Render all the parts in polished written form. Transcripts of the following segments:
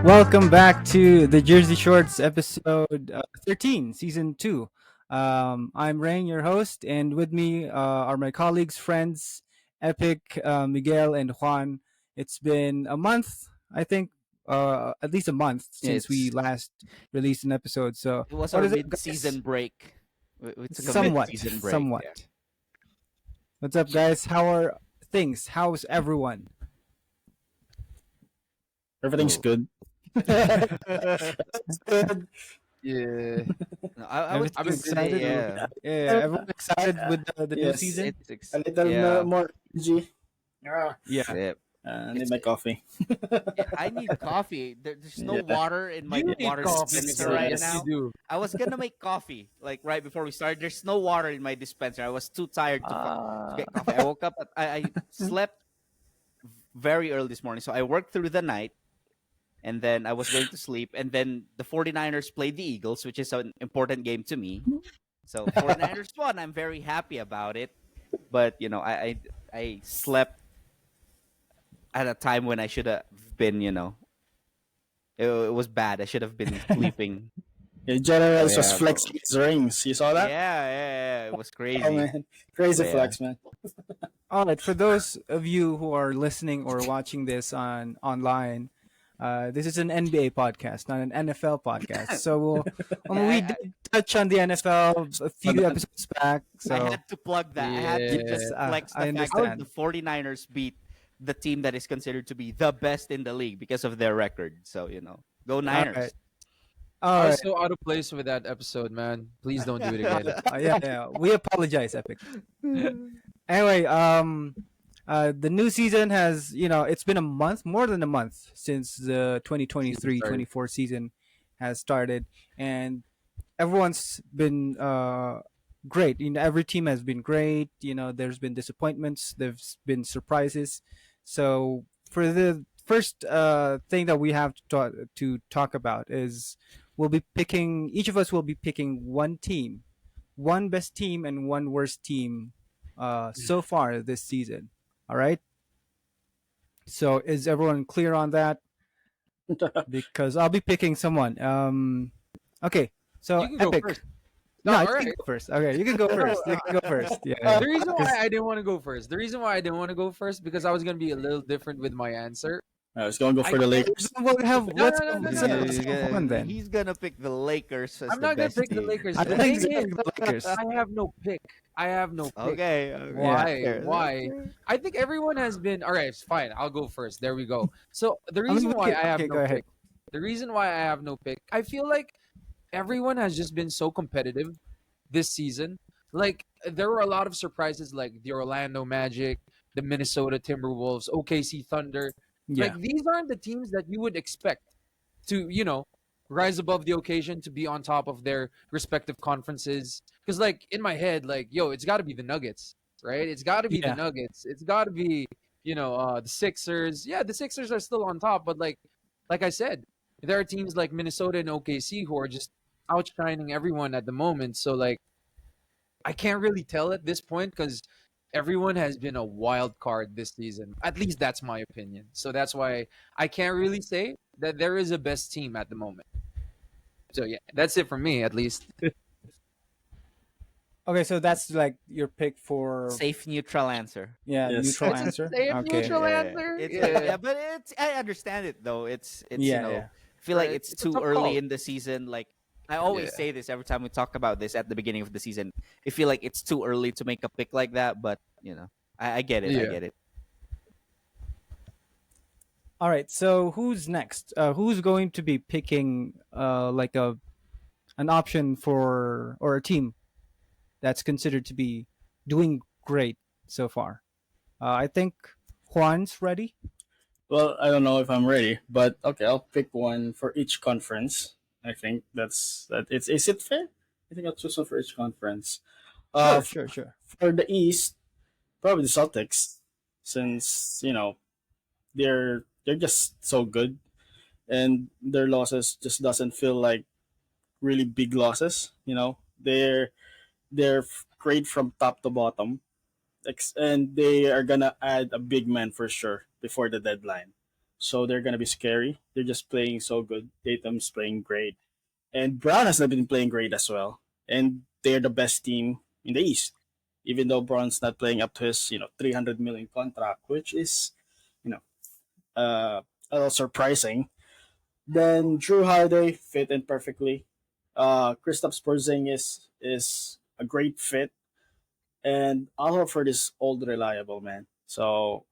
Welcome back to the Jersey Shorts episode 13, season 2. I'm Rain, your host, and with me are my colleagues, friends, Epic, Miguel, and Juan. It's been a month, I think, at least a month since we It's last released an episode. So, it was what our is it, guys? mid-season break. We took a Somewhat, mid-season break. Yeah. somewhat. What's up, guys? How are things? How's everyone? Everything's Oh. good. Good. Yeah, No, I would Everything say excited? yeah. Yeah, everyone excited with the new Yes. season? It's A little yeah. more energy. Yeah. Yeah. I need my coffee. I need coffee. There's no Yeah. water in my you need water coffee. dispenser Mr. right Yes. now. You do. I was gonna make coffee like right before we started. There's no water in my dispenser. I was too tired to get coffee. I woke up. I slept very early this morning, so I worked through the night. And then I was going to sleep. And then the 49ers played the Eagles, which is an important game to me. So 49ers won. I'm very happy about it. But, I slept at a time when I should have been, it was bad. I should have been sleeping. Generals was Yeah, flexing his rings. You saw that? Yeah. It was Oh crazy. man, crazy Yeah. flex, man. All right, for those of you who are listening or watching this online, this is an NBA podcast, not an NFL podcast. So Yeah, we did touch on the NFL a few episodes back. So I had to plug that. I had to Yeah. just Yes, flex I the fact understand. that the 49ers beat the team that is considered to be the best in the league because of their record. So, go Niners. right. I all was right, so out of place with that episode, man. Please don't do it again. yeah, we apologize, Epic. Anyway, the new season has, it's been a month, more than a month since the 2023-24 season has started, and everyone's been great. Every team has been great. There's been disappointments, there's been surprises. So for the first thing that we have to talk about is each of us will be picking one team, one best team and one worst team so far this season. All right. So is everyone clear on that? Because I'll be picking someone. Okay. So You can go Epic. first. No, No, you all can right. go first. Okay, you can go first. You can go first. Yeah. The reason why I didn't want to go first. The reason why I didn't want to go first because I was gonna be a little different with my answer. I was gonna go for I the can't- Lakers. We'll have No, let's no, no, no, let's, no, no. let's have fun then. He's gonna pick the Lakers as I'm the not gonna best pick the team. Lakers. I The think thing he's is, the Lakers. I have no pick. I have no pick. Okay. Why? fair. Why? I think everyone has been. All right, it's fine. I'll go first. There we go. So the I mean, reason why okay, I have okay, no go pick. ahead. The reason why I have no pick. I feel like everyone has just been so competitive this season. Like there were a lot of surprises, like the Orlando Magic, the Minnesota Timberwolves, OKC Thunder. Yeah. Like these aren't the teams that you would expect to, rise above the occasion to be on top of their respective conferences. Because like in my head, like yo, it's got to be the Nuggets, right? It's got to be Yeah. the Nuggets. It's got to be the Sixers. Yeah, the Sixers are still on top, but like I said, there are teams like Minnesota and OKC who are just outshining everyone at the moment. So like I can't really tell at this point because everyone has been a wild card this season. At least that's my opinion. So that's why I can't really say that there is a best team at the moment. So yeah, that's it for me at least. Okay, so that's like your pick for Safe neutral answer. Yes. neutral It's a answer. safe Okay. neutral answer. It's Yeah. but I understand it though. It's Yeah, yeah. I feel like Right. it's It's a too tough early call. in the season. Like I always Yeah. say this every time we talk about this at the beginning of the season. I feel like it's too early to make a pick like that, but I get it. I Yeah. get it. All right. So who's next? Who's going to be picking like an option for or a team that's considered to be doing great so far? I think Juan's ready. Well, I don't know if I'm ready, but okay, I'll pick one for each conference. I think that. It's Is it fair? I think I'll choose one for each conference. Sure, Uh, sure, sure. for the East, probably the Celtics, since they're just so good, and their losses just doesn't feel like really big losses. They're great from top to bottom, and they are gonna add a big man for sure before the deadline. so they're gonna be scary. They're just playing so good. Tatum's playing great, and Brown has been playing great as well. And they're the best team in the East, even though Brown's not playing up to his 300 million contract, which is you know uh, a little surprising. Then Drew Holiday fit in perfectly. Kristaps Porzingis is a great fit, and Al Horford is old reliable, man. So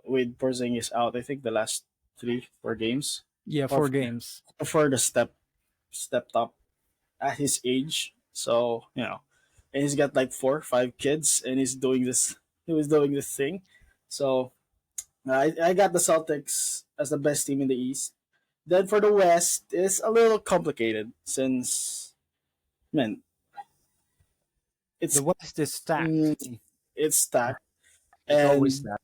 with Porzingis out, I think the last 3 4 games, Yeah, four Horford, games. Horford has stepped up at his age. So and he's got like 4 5 kids, and he's doing this. He was doing this thing. So I got the Celtics as the best team in the East. Then for the West, it's a little complicated since man, The it's West is stacked. mm, it's stacked, It's always and that.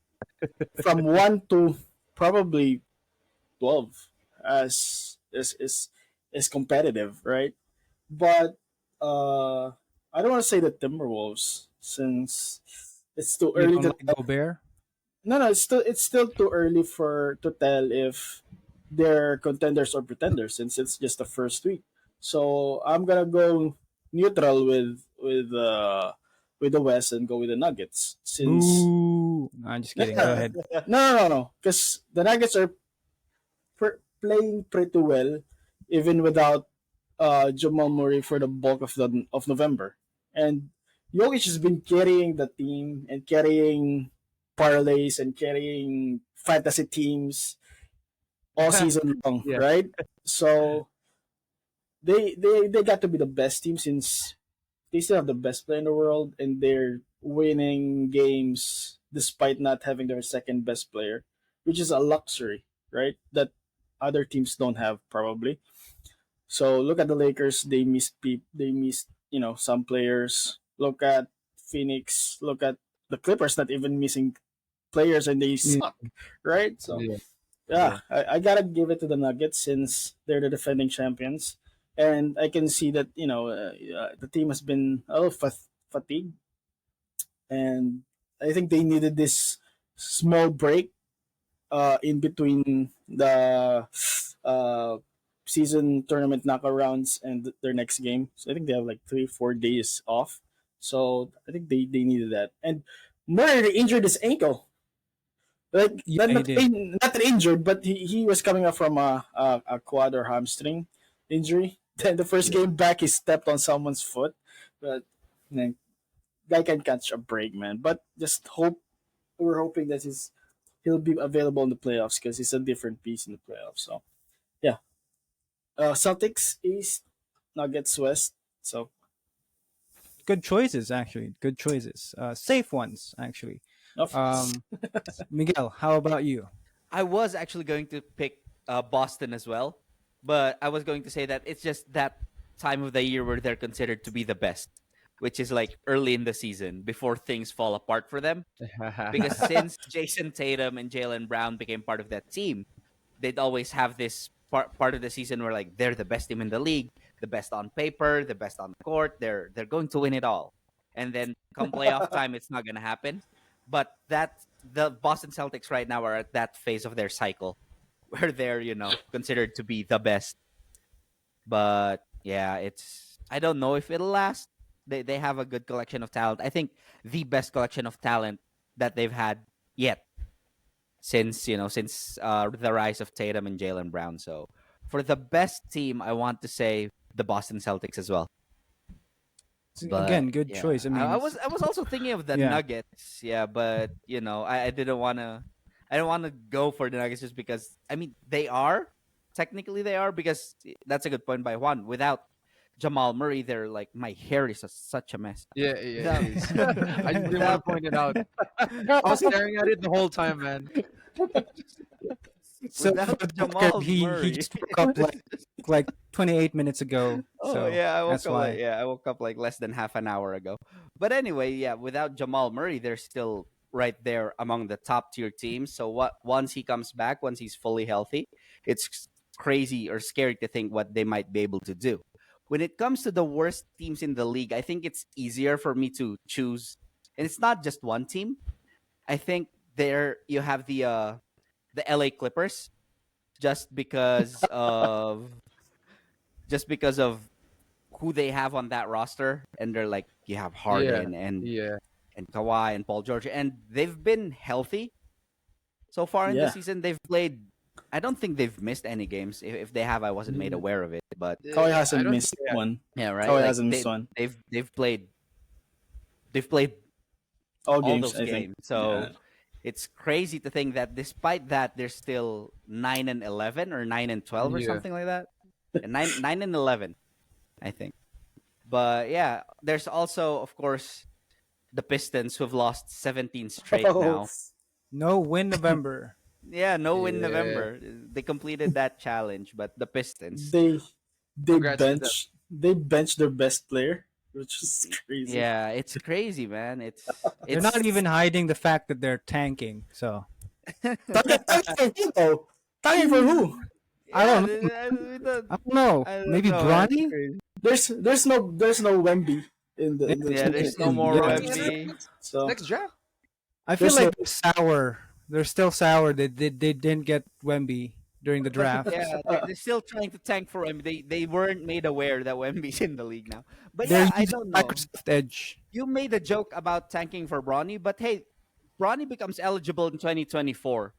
from 1 to probably 12 as is competitive, right? But I don't want to say the Timberwolves since it's too You early don't to like tell. Gobert? No, no, it's still too early for to tell if they're contenders or pretenders since it's just the first week. So I'm gonna go neutral with the West and go with the Nuggets since Boo! No, I'm just no kidding. Go ahead. no because the Nuggets are playing pretty well even without Jamal Murray for the bulk of November, and Jokic has been carrying the team and carrying parlays and carrying fantasy teams all season long, Yeah. right? So they got to be the best team since they still have the best player in the world and they're winning games despite not having their second best player, which is a luxury, right? That other teams don't have probably. So look at the Lakers. They missed some players. Look at Phoenix. Look at the Clippers. Not even missing players and they Yeah. suck, right? So Yeah. yeah, I gotta give it to the Nuggets since they're the defending champions, and I can see that the team has been a little fatigued, and I think they needed this small break in between the uh, season tournament knockout rounds and their next game. So I think they have like 3 4 days off. So I think they needed that. And Murray injured his ankle. Like Yeah, he did. not injured, but he was coming up from a quad or hamstring injury. Then the first game back, he stepped on someone's foot, but man, guy can catch a break, man. But just hope we're hoping that he'll be available in the playoffs because he's a different piece in the playoffs. So yeah, Celtics East, Nuggets West. So Good choices, actually. Good choices. Safe ones, actually. of course. Um, Miguel, how about you? I was actually going to pick Boston as well, but I was going to say that it's just that time of the year where they're considered to be the best, which is like early in the season before things fall apart for them. Because since Jason Tatum and Jalen Brown became part of that team, they'd always have this part of the season where like they're the best team in the league, the best on paper, the best on the court. They're going to win it all, and then come playoff time, it's not gonna happen. But that the Boston Celtics right now are at that phase of their cycle where they're considered to be the best. But yeah, it's I don't know if it'll last. They have a good collection of talent. I think the best collection of talent that they've had yet since the rise of Tatum and Jalen Brown. So for the best team, I want to say the Boston Celtics as well. But Again, good yeah, choice. I I, mean, I was I was also thinking of the yeah. Nuggets. Yeah, but I didn't want to. I don't want to go for the Nuggets just because. I mean, they are technically they are because that's a good point by Juan. Without Jamal Murray, they're like my hair is such a mess. Yeah, yeah, Without, it is. I just didn't want to without point it out. I was staring at it the whole time, man. So for without the record, Jamal he Murray. just woke up like 28 minutes ago. Oh So yeah, that's why. I woke up like less than half an hour ago. But anyway, yeah, without Jamal Murray, they're still right there among the top tier teams. So what once he comes back, once he's fully healthy, it's crazy or scary to think what they might be able to do. When it comes to the worst teams in the league, I think it's easier for me to choose, and it's not just one team. I think there you have the LA Clippers just because of just because of who they have on that roster, and they're like you have Yeah. Harden Yeah. and Kawhi and Paul George, and they've been healthy so far in the Yeah. season. They've played. I don't think they've missed any games. If they have, I wasn't made aware of it. But Kawhi I hasn't don't. missed Yeah. one. yeah, right. Kawhi Like hasn't missed one. they've played All all games, those I think. games. So Yeah. it's crazy to think that despite that, they're still 9-11 or 9-12 or Yeah. something like that. And 9-11, I think. But yeah, there's also, of course, the Pistons who've lost 17 straight now. No win November. Yeah, no win Yeah. November. They completed that challenge, but the Pistons. They Congrats to them. bench their best player, which is crazy. Yeah, it's crazy, man. They're not even hiding the fact that they're tanking. So Tanking for who though? Tanking for who? I don't know. I don't know. I don't Maybe know, man. It's Bronny? crazy. There's no Wemby in the Yeah, there's no in- more Yeah. Wemby. So Next draft. I feel There's like they're sour. They're still sour. They didn't get Wemby during the draft. Yeah, they're still trying to tank for Wemby. They weren't made aware that Wemby's in the league now. But They're yeah, I using don't know. Microsoft Edge. You made a joke about tanking for Bronny, but hey, Bronny becomes eligible in 2024.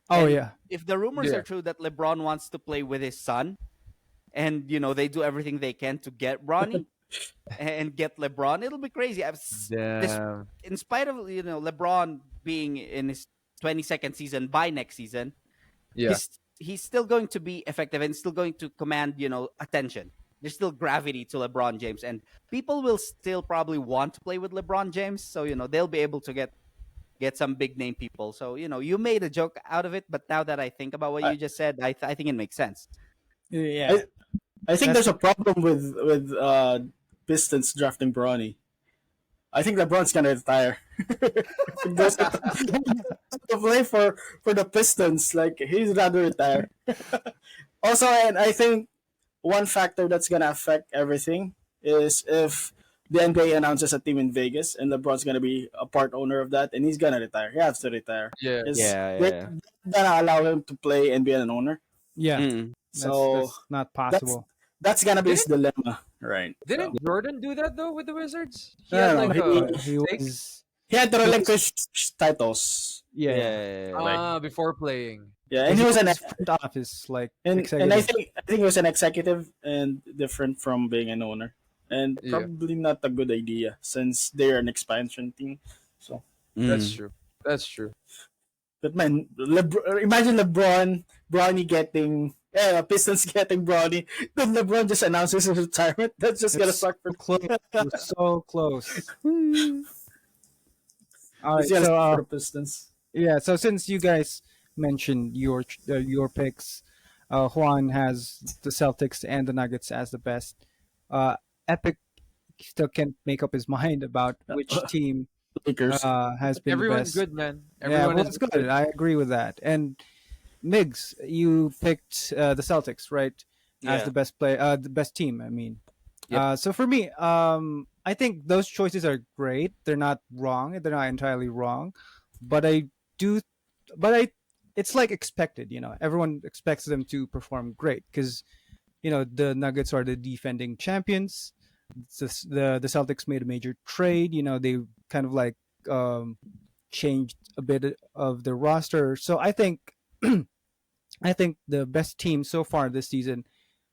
Oh And yeah. if the rumors Yeah. are true that LeBron wants to play with his son, and they do everything they can to get Bronny and get LeBron, it'll be crazy. Damn. In spite of LeBron being in his 22nd season by next season, Yeah. he's still going to be effective and still going to command attention. There's still gravity to LeBron James, and people will still probably want to play with LeBron James. So they'll be able to get some big name people. So you made a joke out of it, but now that I think about what I- you just said, I think it makes sense. Yeah. I think That's- there's a problem with Pistons drafting Bronny. I think LeBron's gonna retire. If he goes to play for the Pistons, like he's rather retire. Also, and I think one factor that's gonna affect everything is if the NBA announces a team in Vegas and LeBron's gonna be a part owner of that, and he's gonna retire. He has to retire. Yeah. They're gonna allow him to play and be an owner. Yeah. Mm. That's not possible. That's gonna be his dilemma, right? Didn't Jordan do that though with the Wizards? He No, had no, like He a was He had to relinquish titles. yeah. before playing. Yeah, and he was an front office like and executive. I think he was an executive and different from being an owner, and Yeah. probably not a good idea since they're an expansion team. So, That's true. That's true. but man, imagine Bronny getting. Yeah, Pistons getting Bronny. Then LeBron just announces his retirement. That's just gonna It's suck for close. We're so close. All right. It's gonna So suck for the Pistons. yeah. So since you guys mentioned your picks, Juan has the Celtics and the Nuggets as the best. Epic still can't make up his mind about which team Lakers. has been Everyone's the best. good, man. Yeah, Everyone well, is that's good. I agree with that. And Migs, you picked the Celtics, right? As Yeah. the best team. I mean, Yep. so for me, I think those choices are great. They're not wrong. They're not entirely wrong, but it's like expected. Everyone expects them to perform great because, the Nuggets are the defending champions. The Celtics made a major trade. They kind of like changed a bit of the roster. So I think I think the best team so far this season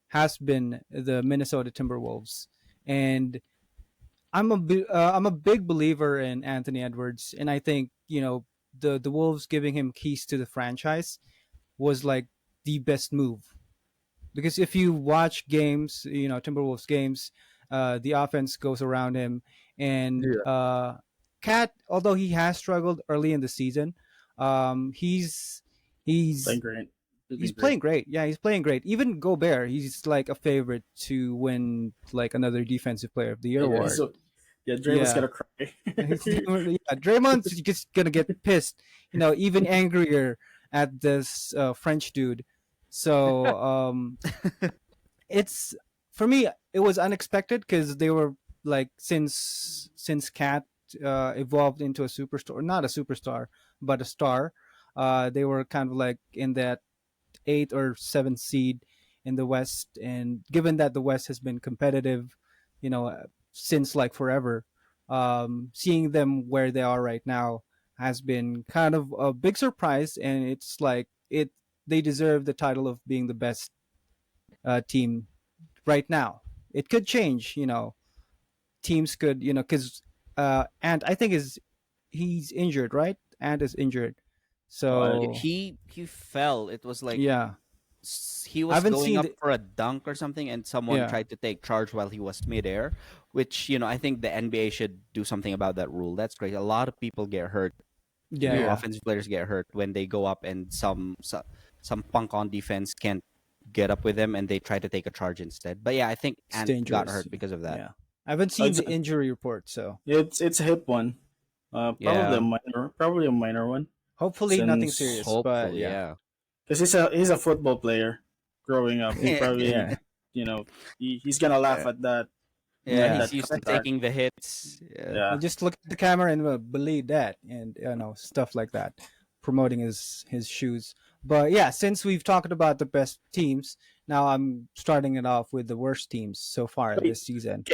has been the Minnesota Timberwolves, and I'm a big believer in Anthony Edwards, and I think the Wolves giving him keys to the franchise was like the best move, because if you watch games, Timberwolves games, the offense goes around him, and Cat, although he has struggled early in the season, he's Playing great. he's playing great. Yeah, he's playing great. Even Gobert, he's like a favorite to win like another Defensive Player of the Year award. So, Draymond's Yeah. gonna cry. Yeah, Draymond's just gonna get pissed, even angrier at this French dude. So it's for me, it was unexpected because they were like since Cat evolved into a superstar, not a superstar, but a star. They were kind of like in that eighth or seventh seed in the West, and given that the West has been competitive, since like forever, seeing them where they are right now has been kind of a big surprise, and it's like it they deserve the title of being the best team right now. It could change, teams could, because and I think is he's injured, right? And is injured, so He fell. It was like yeah, he I was haven't going seen up the for a dunk or something, and someone yeah, tried to take charge while he was midair. Which I think the NBA should do something about that rule. That's great. A lot of people get hurt. yeah, yeah. Offensive players get hurt when they go up, and some punk on defense can't get up with them, and they try to take a charge instead. But yeah, I think It's Ant got dangerous. hurt because of that. Yeah, I haven't seen It's the injury report, so it's a hip one. Yeah, Probably a minor one. hopefully nothing Since serious. But hopefully, yeah, yeah. because he's a football player growing up. He probably yeah, he's gonna laugh at that. Yeah, yeah. he's used to That taking the hits. Yeah. yeah. You just look at the camera and believe that, and stuff like that, promoting his shoes. But yeah, since we've talked about the best teams, now I'm starting it off with the worst teams so far Wait, this season.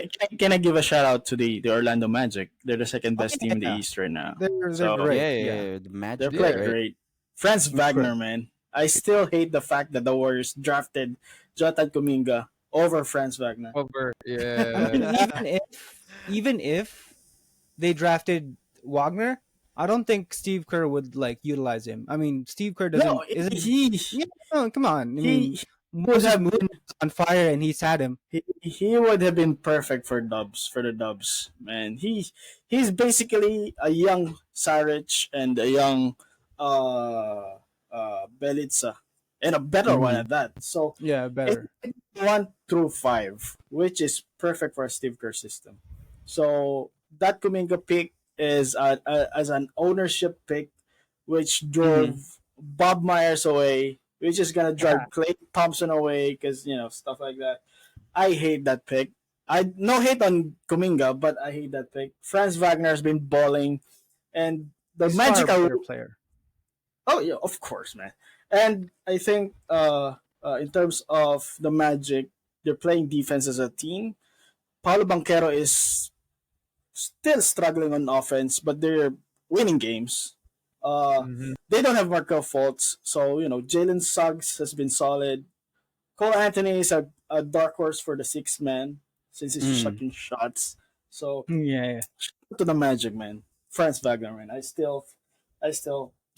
can I give a shout out to the Orlando Magic? They're the second Oh, best team in the yeah, East right now. they're So great. Yeah, Yeah, yeah, the they're Magic is playing great. great. Franz they're great. Wagner, man. I still hate the fact that the Warriors drafted Jonathan Kuminga over Franz Wagner. Over, I mean, yeah. even if they drafted Wagner, I don't think Steve Kerr would like utilize him. I mean, Steve Kerr doesn't No, isn't. he Yeah, no, come on. I mean, he would Moses have Moon was on fire and he's had him. he would have been perfect for the Dubs, man. He's basically a young Saric and a young Belitsa, and a better one Mhm. at that. So Yeah, better. it's 1 through 5, which is perfect for a Steve Kerr system. So that Kuminga pick is as an ownership pick, which drove Bob Myers away, which is gonna drive Clay Thompson away because stuff like that. I hate that pick. I no hate on Kuminga, but I hate that pick. Franz Wagner has been balling, and the He's far Magic are. better player. Oh yeah, of course, man. And I think in terms of the Magic, they're playing defense as a team. Paulo Banquero is still struggling on offense, but they're winning games. Mhm. They don't have Markel Fultz, so Jalen Suggs has been solid. Cole Anthony is a dark horse for the sixth man since he's Mm. shooting shots. So Yeah, to the Magic, man. Franz Wagner, man. I still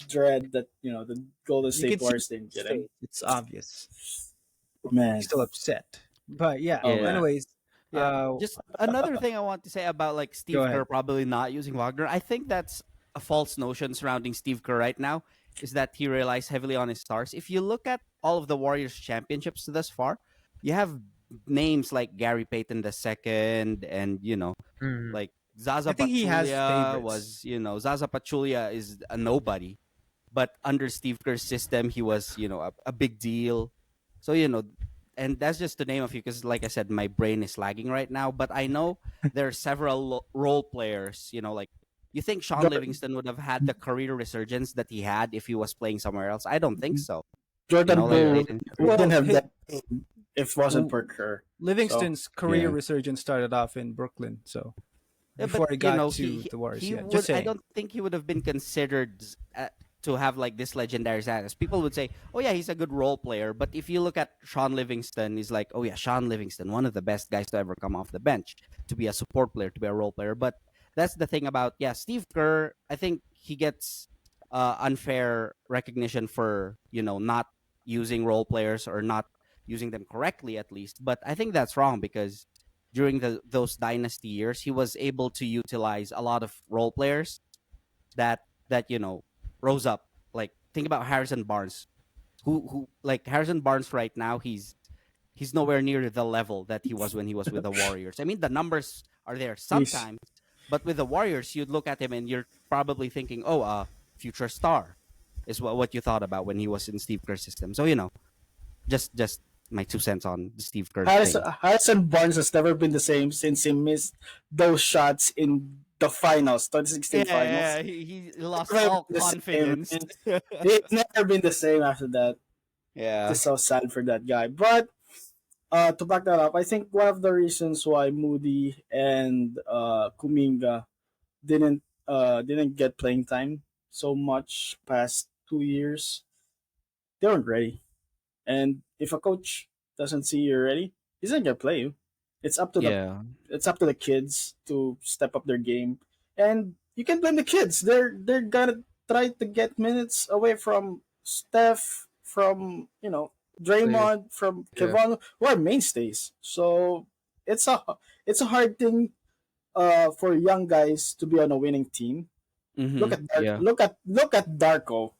dread that the Golden you State can see Warriors didn't his get him. face. It's obvious. Man, He's still upset. But yeah. oh Yeah. man, Anyways, Yeah. Just another thing I want to say about like Steve Go Kerr ahead. probably not using Wagner. I think that's a false notion surrounding Steve Kerr right now, is that he relies heavily on his stars. If you look at all of the Warriors championships thus far, you have names like Gary Payton II, and Mhm. like Zaza I think he has Pachulia favorites. was, Zaza Pachulia is a nobody, but under Steve Kerr's system, he was, a big deal. So, and that's just to name a few, because like I said, my brain is lagging right now. But I know there are several role players, like you think Sean Jordan, Livingston would have had the career resurgence that he had if he was playing somewhere else? I don't think so. Jordan Like Poole Peyton. wouldn't have Well, that if it wasn't for Kerr. Livingston's career Yeah. resurgence started off in Brooklyn, so Yeah, before but he got to the Warriors. he Yeah, would. just I saying. don't think he would have been considered to have like this legendary status. People would say, "Oh yeah, he's a good role player." But if you look at Sean Livingston, he's like, "Oh yeah, Sean Livingston, one of the best guys to ever come off the bench, to be a support player, to be a role player." But that's the thing about Steve Kerr. I think he gets unfair recognition for not using role players, or not using them correctly at least. But I think that's wrong, because during those dynasty years, he was able to utilize a lot of role players that rose up. Like think about Harrison Barnes, who like Harrison Barnes right now, he's nowhere near the level that he was when he was with the Warriors. I mean, the numbers are there sometimes, but with the Warriors, you'd look at him and you're probably thinking, "Oh, future star," is what you thought about when he was in Steve Kerr's system. So just my 2 cents on the Steve Kerr thing. Harrison Barnes has never been the same since he missed those shots in the finals, 2016 finals. He lost Never all been the same, confidence. man. He's never been the same after that. Yeah. Just so sad for that guy. But to back that up, I think one of the reasons why Moody and Kuminga didn't get playing time so much past 2 years, they weren't ready. And if a coach doesn't see you're ready, he's not gonna play you. It's up to the Yeah. it's up to the kids to step up their game, and you can blame the kids. They're gonna try to get minutes away from Steph, from Players. Draymond, from Yeah. Kevon, who are mainstays. So it's a it's a hard thing for young guys to be on a winning team. Look Mm-hmm. at Yeah. Darko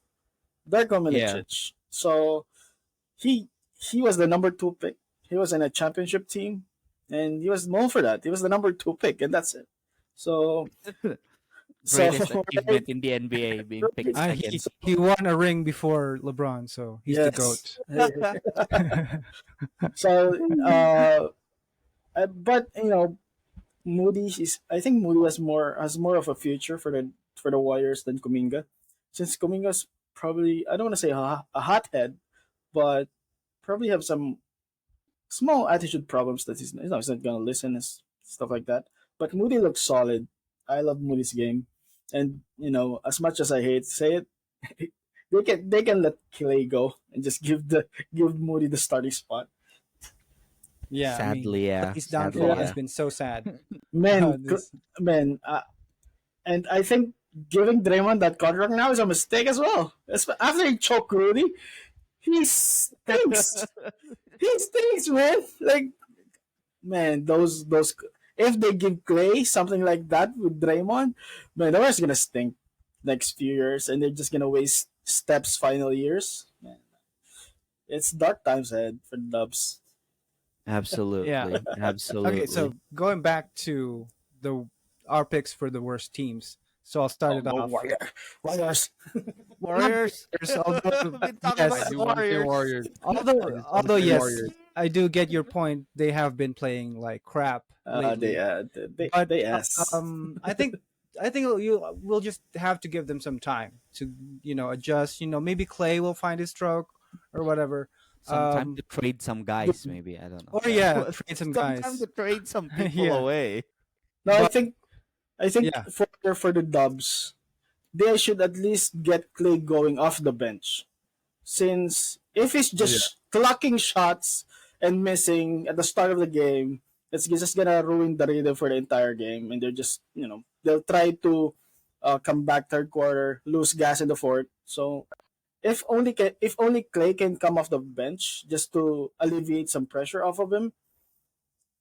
Yeah. Milicic. So he he was the number two pick. He was in a championship team, and he was known for that. He was the number two pick, and that's it. So so Greatest achievement in the NBA being picked He against. he won a ring before LeBron, so he's the yes. goat. So but Moody is. I think Moody has more of a future for the Warriors than Kuminga, since Kuminga's probably, I don't want to say a hothead, but probably have some small attitude problems that he's not gonna listen and stuff like that. But Moody looks solid. I love Moody's game, and as much as I hate to say it, they can let Clay go and just give Moody the starting spot. Yeah, Sadly, yeah. his Sadly, downfall yeah. has been so sad. Man, This- man, and I think giving Draymond that contract now is a mistake as well. After he choked Rudy, he stinks. He stinks, man. Like, man, those if they give Clay something like that with Draymond, man, the Warriors gonna stink next few years, and they're just gonna waste Steps' final years. Man, it's dark times ahead for the Dubs. Absolutely. Yeah. Absolutely. okay, so going back to our picks for the worst teams. So I'll start it off. Warriors. Warriors. Although, We've been talking yes, about I the do want to say Warriors. Warriors. although Say yes, Warriors. I do get your point. They have been playing like crap lately. But They ass. I think we'll just have to give them some time to adjust. Maybe Clay will find his stroke or whatever. Some time Um, to trade some guys, maybe. I don't know. or yeah, trade some Some guys. time to trade some people Yeah. away. No, but- I think yeah. for the Dubs, they should at least get Clay going off the bench. Since if he's just clocking shots and missing at the start of the game, it's just gonna ruin the rhythm for the entire game, and they're just they'll try to come back third quarter, lose gas in the fourth. So if only Clay can come off the bench just to alleviate some pressure off of him,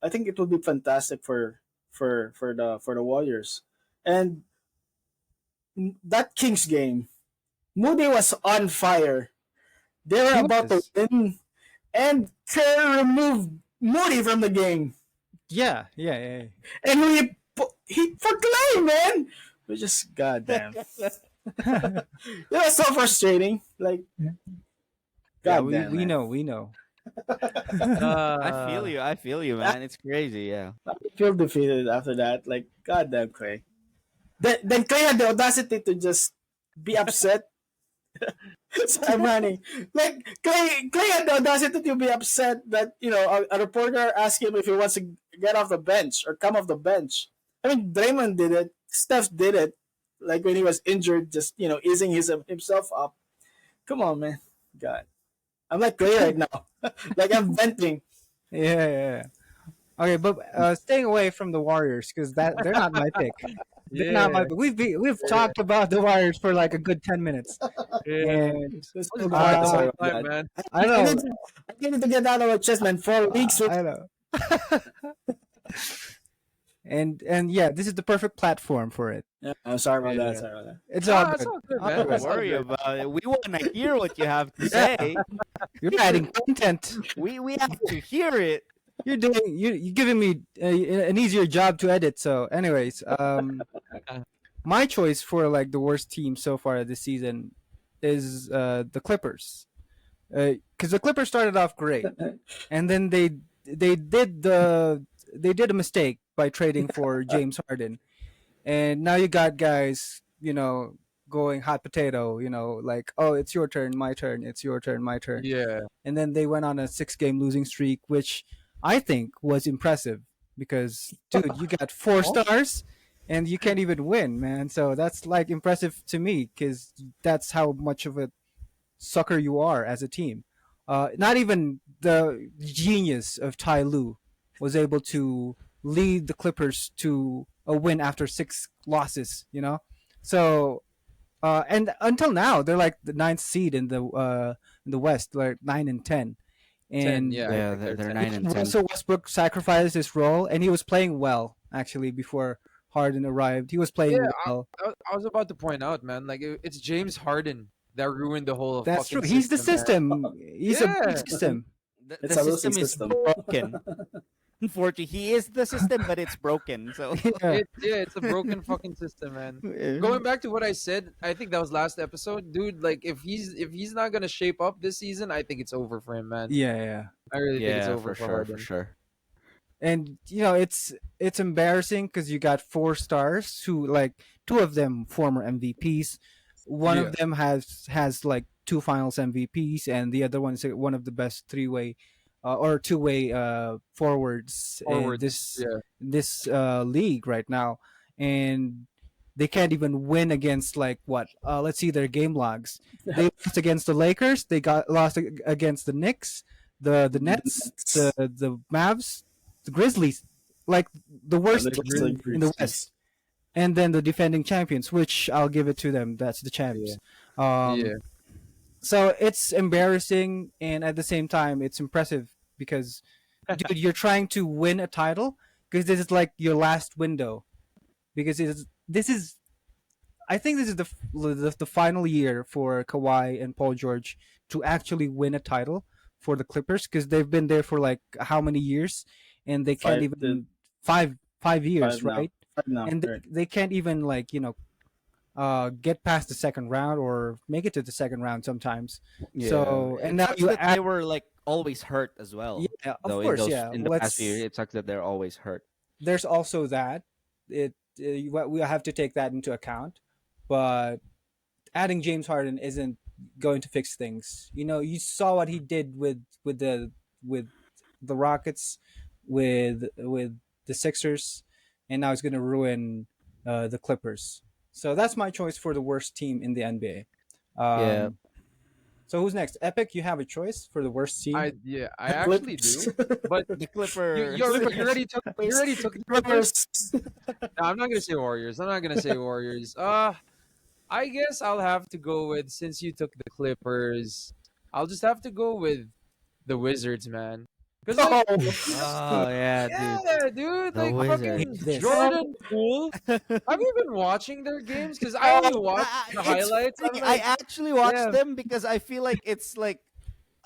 I think it would be fantastic for the Warriors. And that Kings game, Moody was on fire. They were He about to was. win, and Kerr removed Moody from the game, Yeah. and he for Clay, man. It was just goddamn. It was so frustrating. Like, Yeah, goddamn. we man. we know. I feel you, man. It's crazy, yeah. I feel defeated after that. Like, goddamn, Clay. Then Clay had the audacity to just be upset. It's ironic. Like, Clay had the audacity to be upset that a reporter asked him if he wants to get off the bench or come off the bench. I mean, Draymond did it. Steph did it. Like when he was injured, just easing himself up. Come on, man. God, I'm like Clay right now. Like I'm venting. Yeah. Okay, but staying away from the Warriors because they're not my pick. They're not my pick. We've talked about the Warriors for like a good 10 minutes. And Just What is sorry the about time, that. man? I know. I needed to get out of my chest, man. 4 weeks. I know. and yeah, this is the perfect platform for it. Yeah, I'm sorry about Yeah. that. Sorry about that. It's all It's good. all good, All man. good. Don't worry about it. We want to hear what you have to say. You're adding content. We have to hear it. You're giving me an easier job to edit. So, anyways, my choice for like the worst team so far this season is the Clippers, because the Clippers started off great, and then they did a mistake by trading for James Harden, and now you got guys going hot potato, like, oh, it's your turn, my turn, it's your turn, my turn. Yeah. And then they went on a 6-game losing streak, which I think was impressive because, dude, you got 4 stars and you can't even win, man. So that's like impressive to me because that's how much of a sucker you are as a team. Not even the genius of Ty Lue was able to lead the Clippers to a win after 6 losses. So and until now they're like the ninth seed in the West, like 9 and 10. 10. And Yeah, I Yeah, think they're they're 10. 9 and 10. Russell Westbrook sacrificed his role, and he was playing well actually before Harden arrived. He was Yeah, playing well. I was about to point out, man, like it's James Harden that ruined the whole That's true. fucking He's the system, man. system. He's a big Yeah. system. The It's a losing system is system. broken. Unfortunately, he is the system, but it's broken. So Yeah. It's a broken fucking system, man. Going back to what I said, I think that was last episode, dude. Like if he's not gonna shape up this season, I think it's over for him, man. Yeah. I really think it's yeah, over for for sure, Harden. for sure. And it's embarrassing because you got 4 stars who, like, 2 of them former MVPs. One Yeah. of them has like 2 Finals MVPs, and the other one is one of the best 3-way or 2-way forwards in Forwards, this league right now, and they can't even win against, like, what? Let's see their game logs. They lost against the Lakers. They got lost against the Knicks, the Nets, the Mavs, the Grizzlies, like the worst The team Grizzlies. in the West, and then the defending champions, which I'll give it to them. That's the champs. Yeah. So it's embarrassing, and at the same time, it's impressive because, dude, you're trying to win a title because this is like your last window. Because this is, I think this is the final year for Kawhi and Paul George to actually win a title for the Clippers because they've been there for like how many years, and they can't even 5 years, 5 now. right? 5 now. And right. they can't even, like, get past the second round or make it to the second round sometimes. Yeah. So and It now sucks you that add, they were like always hurt as well. yeah, of Though course, yeah. in the past few years, it sucks that they're always hurt. There's also that we have to take that into account, but adding James Harden isn't going to fix things. You saw what he did with the Rockets, with the Sixers, and now he's going to ruin the Clippers. So that's my choice for the worst team in the NBA. Yeah. So who's next? Epic, you have a choice for the worst team. I actually do. But The Clippers. you already took the Clippers. No, I'm not gonna say Warriors. I guess I'll have to go with, since you took the Clippers, I'll just have to go with the Wizards, man. Because Oh yeah, dude. dude, The like fucking Wizards. This. Jordan Poole. Have you been watching their games? Because I only watched the It's highlights. funny. I'm I like, actually watch yeah. them because I feel like it's like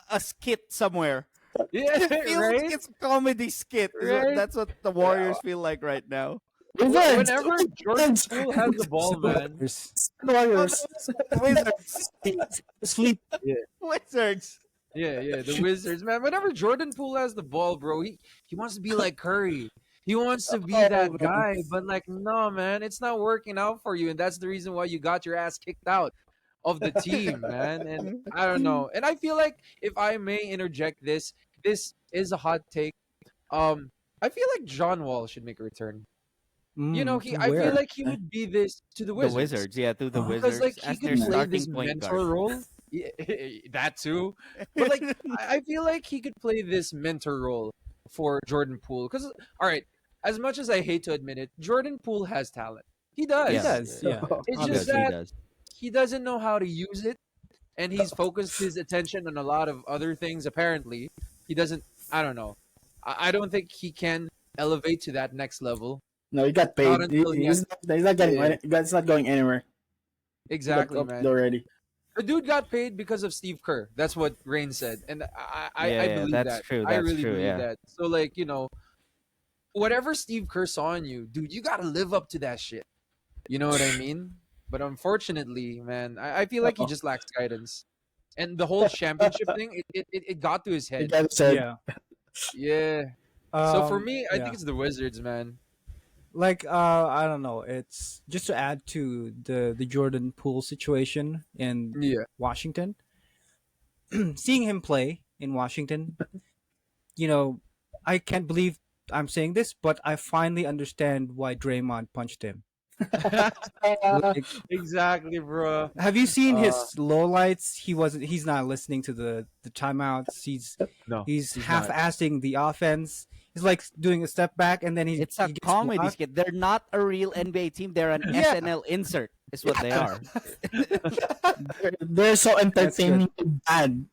a skit somewhere. yeah, It feels like right. it's a comedy skit. Right? That's what the Warriors feel like right now. Wizards! Whenever Jordan Poole has the ball, man. Warriors. Wizards. Sleep. Wizards. Yeah, the Wizards, man. Whenever Jordan Poole has the ball, bro, he wants to be like Curry. He wants to be that guy, but like, no, man, it's not working out for you, and that's the reason why you got your ass kicked out of the team, man. And I don't know. And I feel like, if I may interject this is a hot take. I feel like John Wall should make a return. I Where? feel like he would be this to the The Wizards. Wizards, yeah, through the Oh. Wizards Because like he as their could play this starting point mentor guard. role. Yeah, that too. But like I feel like he could play this mentor role for Jordan Poole. Because all right, as much as I hate to admit it, Jordan Poole has talent. He does. He Yes. does, yeah. It's He just does, he that does. he doesn't know how to use it, and he's focused his attention on a lot of other things. Apparently, he doesn't. I don't know. I don't think he can elevate to that next level. No, he got paid. Not until he He's not getting. Yeah. It's not going anywhere. Exactly, Up man. already. The dude got paid because of Steve Kerr. That's what Rain said, and I Yeah, believe that's that. true, I that's really true, believe yeah. that. So like, whatever Steve Kerr saw in you, dude, you gotta live up to that shit. You know what I mean? But unfortunately, man, I feel like he just lacks guidance. And the whole championship thing, it got to his He head. got said, Yeah. Yeah. So for Um, me, I yeah. think it's the Wizards, man. like I don't know. It's just to add to the Jordan Poole situation in Yeah. Washington. Seeing him play in Washington, you know, I can't believe I'm saying this, but I finally understand why Draymond punched him. Like, Exactly, bro. have you seen Uh, his lowlights? He's not listening to the timeouts. no, He's he's not. half-assing the offense. He's like doing a step back and then It's a he gets comedy blocked. skit. They're not a real NBA team. They're an Yeah. SNL insert. Is what they are. They're so good. entertainingly bad.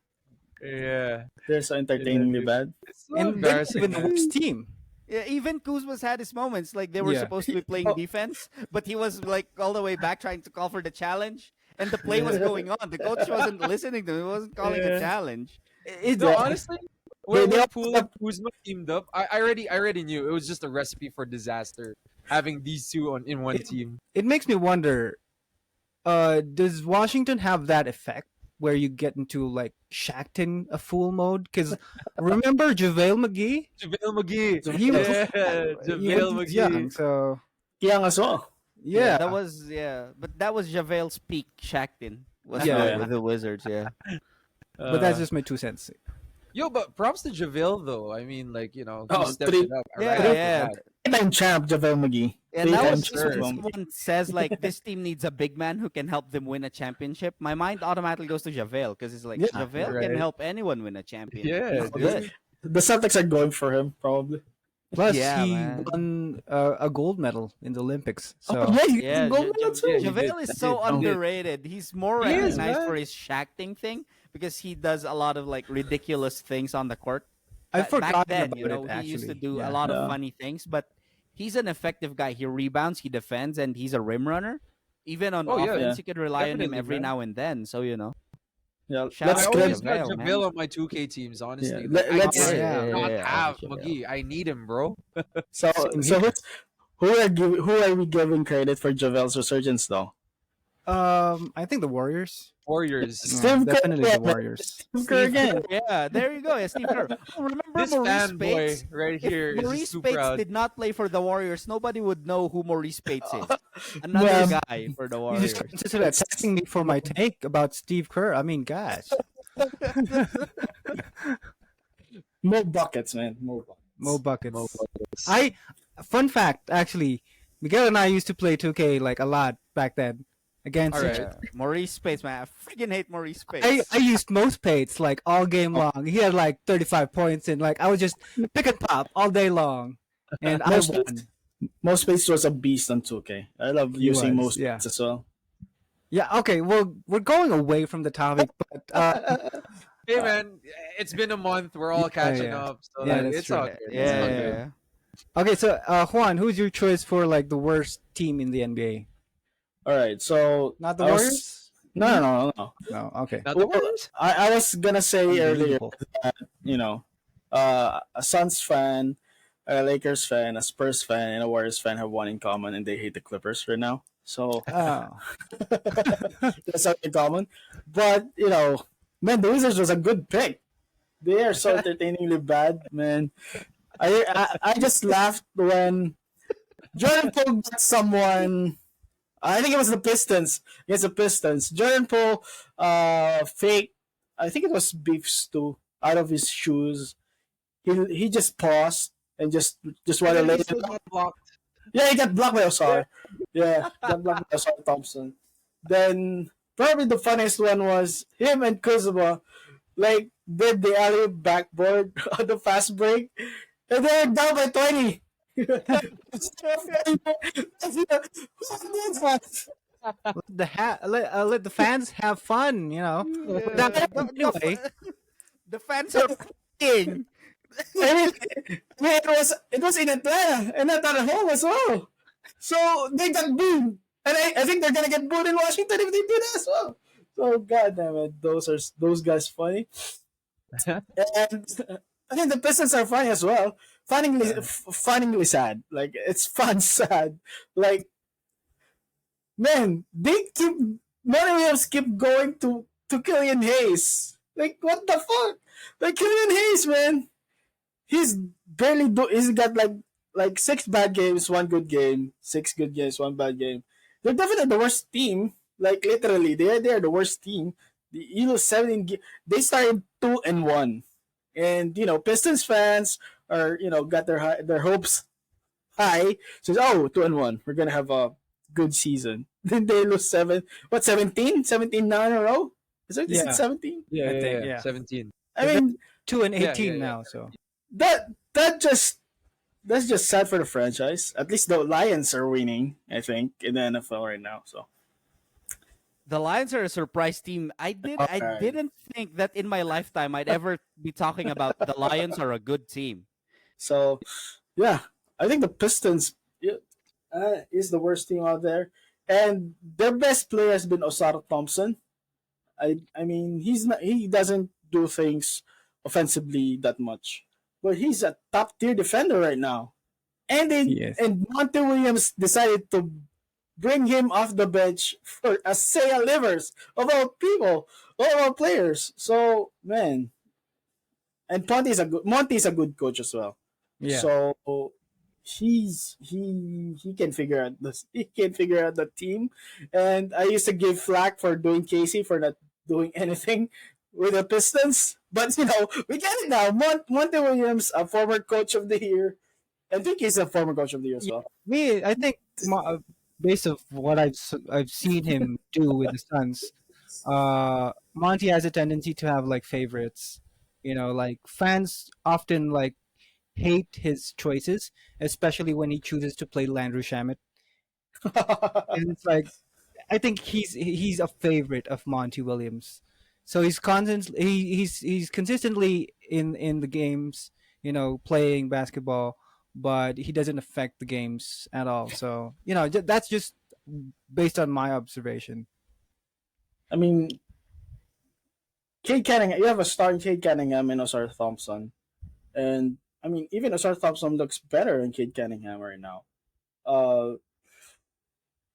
Yeah. They're so entertainingly bad. It's so And they're not embarrassing, even the man. worst team. Yeah, even Kuzma's had his moments. Like they were Yeah. supposed to be playing Oh. defense, but he was like all the way back trying to call for the challenge, and the play was going on. The coach wasn't listening to him. He wasn't calling Yeah. a challenge. It's No, honestly, when they Poole and Kuzma teamed up, I already knew it was just a recipe for disaster having these two in one team. it makes me wonder, does Washington have that effect where you get into like Shackton a fool mode? Because remember JaVale McGee? JaVale McGee. He was, Yeah, he JaVale was young, McGee. so Young as well. yeah. But that was JaVale's peak. Shackton was Yeah. with the Wizards. Yeah, But that's Uh, just my 2 cents. yo, but props to JaVale though. I mean, like, you know, he Oh, stepped three- it up. I Yeah, like it for yeah. that. Three-time champ, JaVale McGee. and that Three-time was just when champ. someone says like this team needs a big man who can help them win a championship. My mind automatically goes to JaVale because it's like Yeah, JaVale can right. help anyone win a championship. Yeah, He's good. The Celtics are going for him, probably. Plus, Yeah, he man. won a gold medal in the Olympics. So Oh, yeah, he Yeah, can go with yeah, that he too. did. JaVale is He so did. He did. underrated. He's more He is, recognized man. for his shacking thing because he does a lot of like ridiculous things on the court. I Back forgot then, about you know, it. he used to Actually, do yeah. a lot of Yeah. funny things, but he's an effective guy. He rebounds, he defends, and he's a rim runner. Even on Oh, yeah. offense, Yeah. you could rely on him Definitely, every man. now and then. So you know, Yeah, Shout let's I out to credit. always got JaVale, man. JaVale on my 2K teams, honestly. Yeah, Like, let's- I can't Yeah, yeah, not yeah, have JaVale. McGee. I need him, bro. So, Same so here. who are we giving credit for JaVale's resurgence though? I think the Warriors. Warriors. Steve Kerr, Definitely yeah, the Warriors. Steve Kerr again. Yeah, there you go. Yeah, Steve Kerr. Oh, remember This Maurice fanboy Bates? right If here is Maurice just too Bates proud. did not play for the Warriors, nobody would know who Maurice Bates is. Another Yeah. guy for the You Warriors. just consider attacking me for my take about Steve Kerr. I mean, gosh, More buckets, man. More buckets. Mo buckets. Fun fact, actually, Miguel and I used to play 2K like a lot back then against All each right. Maurice Bates, man. I freaking hate Maurice Bates. I used most Pates like all game long. He had like 35 points and like I was just pick and pop all day long, and I Most won. Most Space was a beast on 2K. I love He using was, most yeah. Space as well. Yeah, okay. Well, we're going away from the topic, but Hey, man, it's been a month. We're all Yeah, catching yeah. up. So Yeah, like, that's it's true. all good. yeah, It's all yeah, good. yeah. okay. So Juan, who's your choice for like the worst team in the NBA? All right, so Not the I was- Warriors. No. No. Okay. Not the Well, Warriors? I was gonna say earlier, Unbelievable. you know, a Suns fan, a Lakers fan, a Spurs fan, and a Warriors fan have one in common, and they hate the Clippers right now. So Oh. that's not in common. But you know, man, the Wizards was a good pick. They are so entertainingly bad, man. I just laughed when Jordan Poole got someone. I think it was the Pistons against the Pistons. Jordan Poole, fake. I think it was beef stew out of his shoes. He just paused and just wanted to And lay he it still down. got blocked. Yeah, he got blocked by Osar. Yeah, got blocked by Osar Thompson. Then probably the funniest one was him and Kuzma like did the alley backboard on the fast break, and they're down by 20. Let the fans have fun. You know. Anyway, The fans are king. It was in Atlanta and not at home as well. So they got booed, and I think they're gonna get booed in Washington if they do that as well. So goddamn it, those guys funny. And I think the Pistons are funny as well. Funningly sad. Like it's fun sad. Like man, Monty Williams keep going to Killian Hayes. Like what the fuck? Like Killian Hayes, man. He's got like like 6 bad games, 1 good game, 6 good games, 1 bad game. They're definitely the worst team. Like literally, they're the worst team. The Eagles 17. They started 2-1, and Pistons fans are got their hopes high. Says, oh, 2-1, we're gonna have a good season. Then they lose 17, 17 now in a row. Is it Yeah, 17? Yeah, I yeah, think yeah. yeah. 17. I They're mean 2-18 Yeah, yeah, yeah. now. So that that just that's just sad for the franchise. At least the Lions are winning, I think, in the NFL right now. So The Lions are a surprise team. I okay. didn't think that in my lifetime I'd ever be talking about the Lions are a good team. So yeah, I think the Pistons is the worst team out there, and their best player has been Osar Thompson. I mean he doesn't do things offensively that much, but he's a top tier defender right now. yes, And Monty Williams decided to bring him off the bench for Asea Livers of all people, of all players. So man, and Monty is a good coach as well. yeah, So he can figure out this. He can figure out the team. And I used to give flack for doing Casey for not doing anything with the Pistons. But we get it now. Monty Williams, a former coach of the year, and I think he's a former coach of the year as yeah. well. Me, I think based of what I've seen him do with the Suns, Monty has a tendency to have like favorites. Like fans often like hate his choices, especially when he chooses to play Landry Shamet. And it's like I think he's a favorite of Monty Williams. So he's consistently in the games, playing basketball, but he doesn't affect the games at all. So that's just based on my observation. I mean, Cade Cunningham, you have a star in Cade Cunningham and Osar Thompson. And I mean, even Osar Thompson looks better than Cade Cunningham right now. Uh,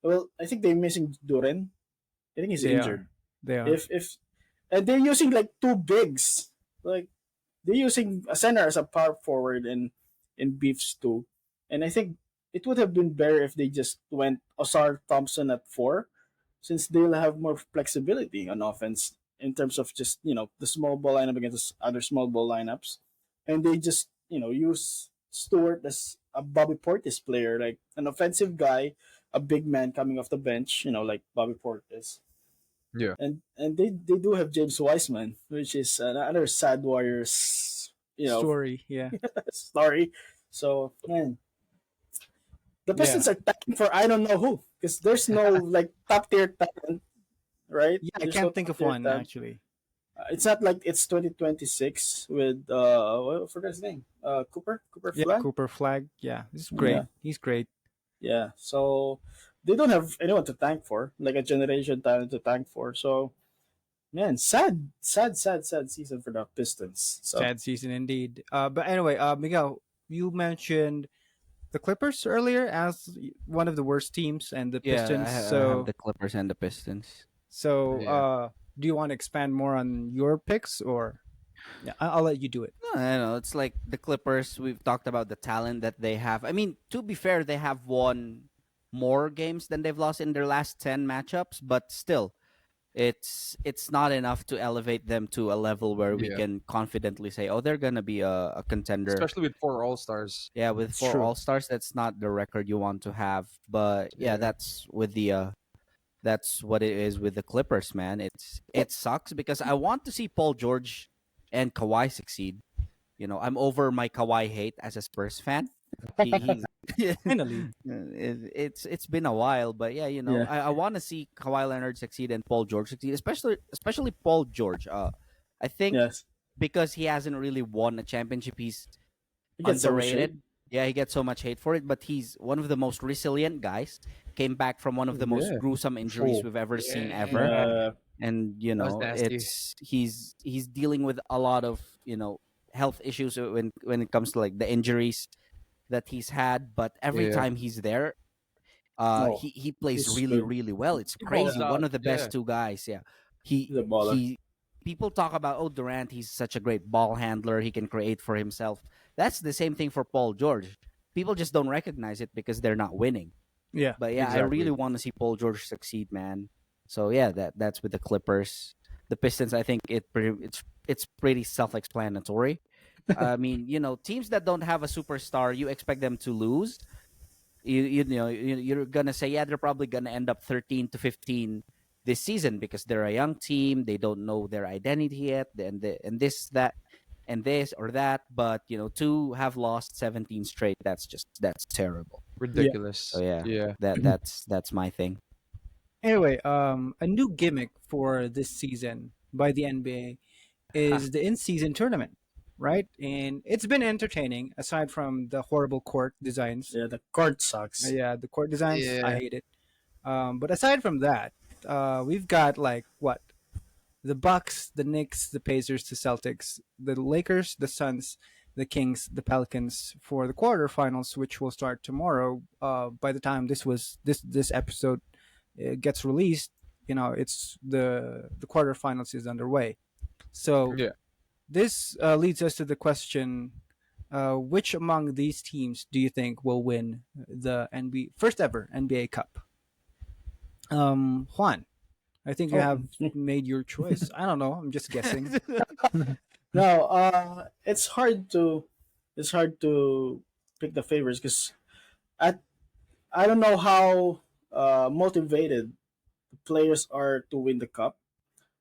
well, I think they're missing Duren. I think he's They are, injured. they are. If and they're using like two bigs. Like they're using a center as a power forward in beefs too. And I think it would have been better if they just went Osar Thompson at 4, since they'll have more flexibility on offense in terms of just the small ball lineup against other small ball lineups, and they just use Stewart as a Bobby Portis player, like an offensive guy, a big man coming off the bench, like Bobby Portis. Yeah. And they do have James Wiseman, which is another sad Warriors, Story, yeah, story. So man, the yeah, Pistons are attacking for I don't know who, because there's no like top tier talent, right? yeah. I There's no can't think top of tier one talent. actually. It's not like it's 2026 with what forgot his name, Cooper Yeah, Flag. Cooper Flag. Yeah, this is great. Yeah, He's great. yeah. So they don't have anyone to thank for, like a generation talent to thank for. So man, sad season for the Pistons. So Sad season indeed. But anyway, Miguel, you mentioned the Clippers earlier as one of the worst teams, and the Yeah, Pistons. I have So, the Clippers and the Pistons. so Yeah. do you want to expand more on your picks, or yeah, I'll let you do it. No, I don't know. It's like the Clippers. We've talked about the talent that they have. I mean, to be fair, they have won more games than they've lost in their last 10 matchups, but still, it's not enough to elevate them to a level where we Yeah. can confidently say, oh, they're gonna be a contender. Especially with 4 All-Stars. Yeah, with It's 4 true. All Stars, that's not the record you want to have. But yeah, Yeah. that's with the that's what it is with the Clippers, man. It sucks because I want to see Paul George and Kawhi succeed. I'm over my Kawhi hate as a Spurs fan. He's Finally, it's been a while, but yeah, yeah, I want to see Kawhi Leonard succeed and Paul George succeed, especially Paul George. I think yes. because he hasn't really won a championship, he's He gets so much hate. underrated. Yeah, he gets so much hate for it, but he's one of the most resilient guys. Came back from one of the most Yeah. gruesome injuries Oh, we've ever seen yeah. ever, and That was nasty. he's dealing with a lot of health issues when it comes to like the injuries that he's had. But every Yeah. time he's there, No, he plays he's really good. really well. It's He balls crazy. out. One of the best Yeah. two guys. Yeah, He's a baller. he people talk about, oh, Durant, he's such a great ball handler. He can create for himself. That's the same thing for Paul George. people just don't recognize it because they're not winning. Yeah. But yeah, I really Exactly. want to see Paul George succeed, man. So yeah, that's with the Clippers. The Pistons, I think it's pretty self-explanatory. I mean, teams that don't have a superstar, you expect them to lose. You're gonna say, yeah, they're probably gonna end up 13-15 this season because they're a young team. They don't know their identity yet, and this that and this or that. But to have lost 17 straight, that's terrible. Yeah. So Ridiculous. yeah, Yeah. that's my thing. Anyway, a new gimmick for this season by the NBA is the in-season tournament, right? And it's been entertaining aside from the horrible court designs. Yeah, the court sucks. Yeah, the court designs, I Yeah. hate it. But aside from that, we've got like what? The Bucks, the Knicks, the Pacers, the Celtics, the Lakers, the Suns, the Kings, the Pelicans for the quarterfinals, which will start tomorrow. By the time this episode gets released, it's the quarterfinals is underway. So Yeah. this leads us to the question: which among these teams do you think will win the NBA first ever NBA Cup? Juan, I think you Oh, have made your choice. I don't know. I'm just guessing. no, it's hard to pick the favorites because I I don't know how motivated the players are to win the cup.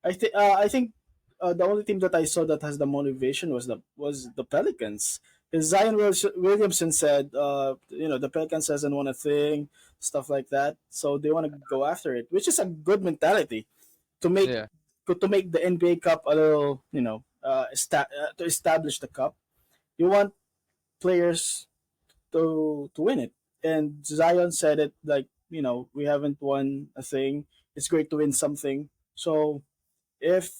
I think the only team that I saw that has the motivation was the Pelicans. Because Williamson said, the Pelicans hasn't won a thing, stuff like that. So they want to go after it, which is a good mentality to make Yeah. to make the NBA Cup a little, to establish the cup. You want players to win it. And Zion said it like, we haven't won a thing. It's great to win something. So if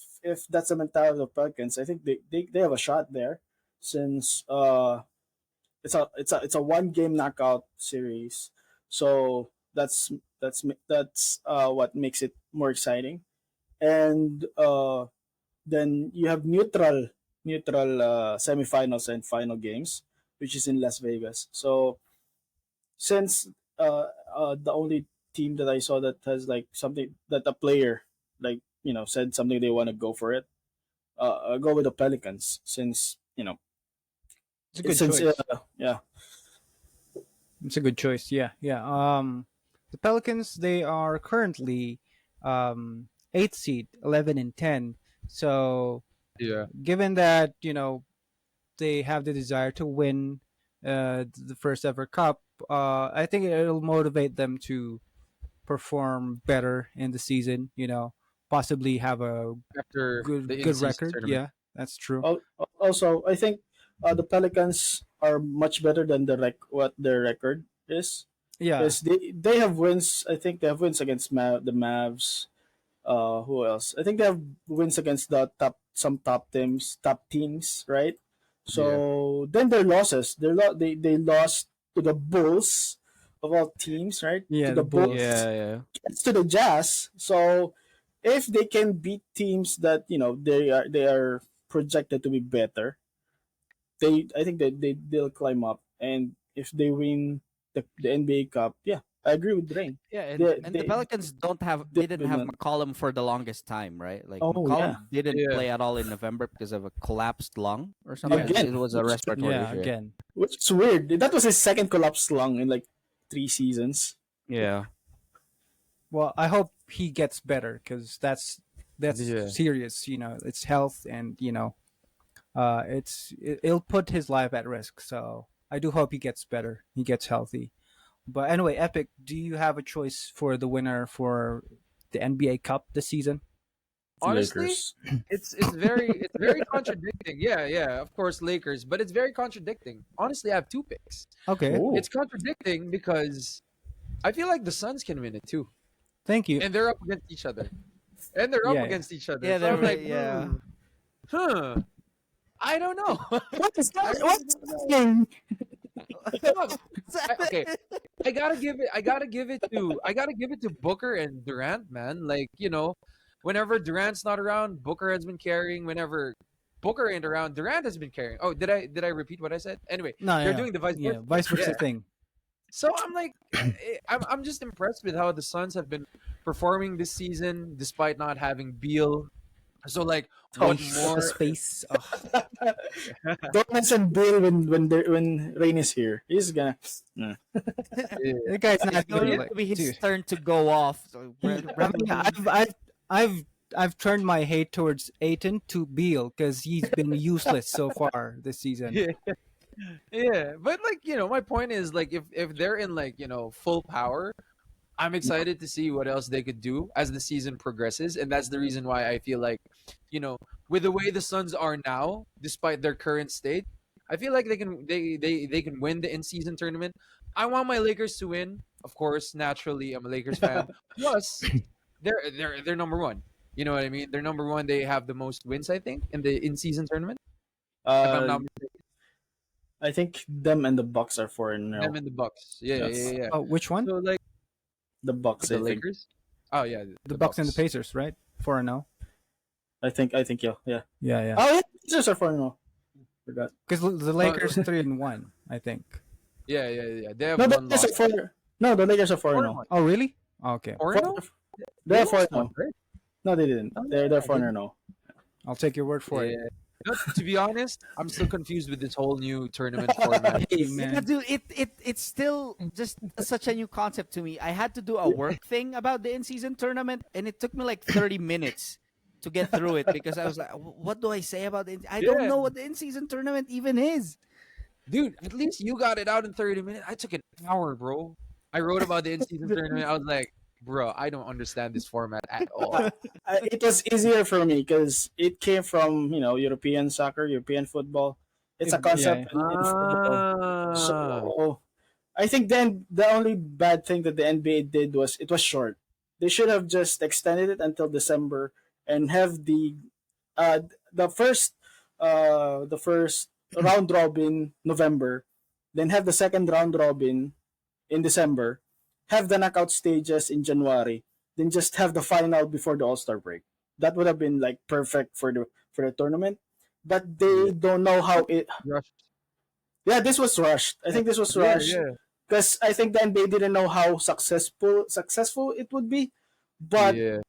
that's the mentality of Pelicans, I think they have a shot there, since it's a one game knockout series. So that's what makes it more exciting. And then you have neutral semifinals and final games, which is in Las Vegas. So since the only team that I saw that has like something that a player like said something they want to go for it, I'll go with the Pelicans, since It's a good since choice. yeah. It's a good choice. Yeah, yeah. The Pelicans, they are currently eighth seed, 11-10. So Yeah. given that they have the desire to win the first ever cup, I think it'll motivate them to perform better in the season. Possibly have a After the good in-season record. tournament. Yeah, that's true. Also, I think the Pelicans are much better than what their record is, Yeah, because they have wins. I think they have wins against the Mavs. Who else? I think they have wins against the top teams, right? Yeah. So then their losses, they lost to the Bulls of all teams, right? To yeah. The the Bulls. Bulls, Yeah. to the Jazz. So if they can beat teams that they are projected to be better, I think that they'll climb up. And if they win the NBA Cup, yeah, I agree with Rain. Yeah, and They and the they Pelicans they've didn't been have on. McCollum for the longest time, right? Like Oh yeah, McCollum didn't Yeah. play at all in November because of a collapsed lung or something. Yeah, again, It was a which respiratory yeah. issue. Again. is weird. That was his second collapse lung in like 3 seasons. Yeah. Well, I hope he gets better because that's Yeah. serious. It's health, and it'll put his life at risk. So I do hope he gets better. He gets healthy. But anyway, Epic, do you have a choice for the winner for the NBA Cup this season? Honestly, Lakers. it's very contradicting. Yeah, yeah. Of course, Lakers, but it's very contradicting. Honestly, I have two picks. Okay, Oh, It's contradicting because I feel like the Suns can win it too, thank you. and they're up against each other, and they're up Yeah. against each other. Yeah, So I'm like, yeah. I don't know. what is I that? really What's don't know. happening? Okay, I gotta give it. I gotta give it to Booker and Durant, man. Like whenever Durant's not around, Booker has been carrying. Whenever Booker ain't around. Durant has been carrying. Oh, did I repeat what I said? Anyway, No, they're yeah, doing the vice yeah, versa. vice versa Yeah. thing. So I'm like, I'm just impressed with how the Suns have been performing this season despite not having Beal. So like, what Don't The more? space. Oh, don't mention Bill when Rain is here. He's gonna. Nah. Yeah. the guy's It's not going good. to Like, be his dude. turn to go off. So I mean, I've turned my hate towards Aiton to Beal because he's been useless so far this season. Yeah. Yeah, but like my point is like if they're in like full power, I'm excited to see what else they could do as the season progresses, and that's the reason why I feel like, with the way the Suns are now, despite their current state, I feel like they can win the in-season tournament. I want my Lakers to win, of course. Naturally, I'm a Lakers fan. Plus, they're number one. You know what I mean? They're number one. They have the most wins, I think, in the in-season tournament. If I'm Uh, not mistaken, I think them and the Bucks are 4-0. them and the Bucks. Yeah, yeah, Yes. yeah, yeah. Oh, which one? So like The Bucks, the I think. Lakers. Oh yeah, The Bucks and the Bucks. Pacers, right? 4-0. I think yeah. Yeah, yeah. Oh yeah, Pacers are 4-0. Forgot. Because the Lakers 3-1, I think. Yeah, yeah, yeah. They have No, the one Lakers loss. are 4. No, the Lakers are 4-0. Oh, really? Okay, Or no? They're They lost one, 4-0. right? No, they didn't. Oh, They're yeah, 4-0. I'll take your word for it. Yeah. To be honest, I'm still confused with this whole new tournament format. Hey, Yeah, man. dude, it's still just such a new concept to me. I had to do a work thing about the in-season tournament, and it took me like 30 minutes to get through it because I was like, "What do I say about it? I don't Yeah. know what the in-season tournament even is." Dude, at least you got it out in 30 minutes. I took an hour, bro. I wrote about the in-season tournament. I was like, bro, I don't understand this format at all. It was easier for me because it came from European soccer, European football. It's a Yeah, concept in football. Ah. So I think then the only bad thing that the NBA did was it was short. They should have just extended it until December and have uh the first the first round robin November, then have the second round robin in December, have the knockout stages in January, then just have the final before the All-Star break. That would have been like perfect for the tournament. But they don't know how it. Rushed. Yeah, this was rushed. I think this was Yeah, rushed yeah. because I think the NBA didn't know how successful it would be. But Yeah.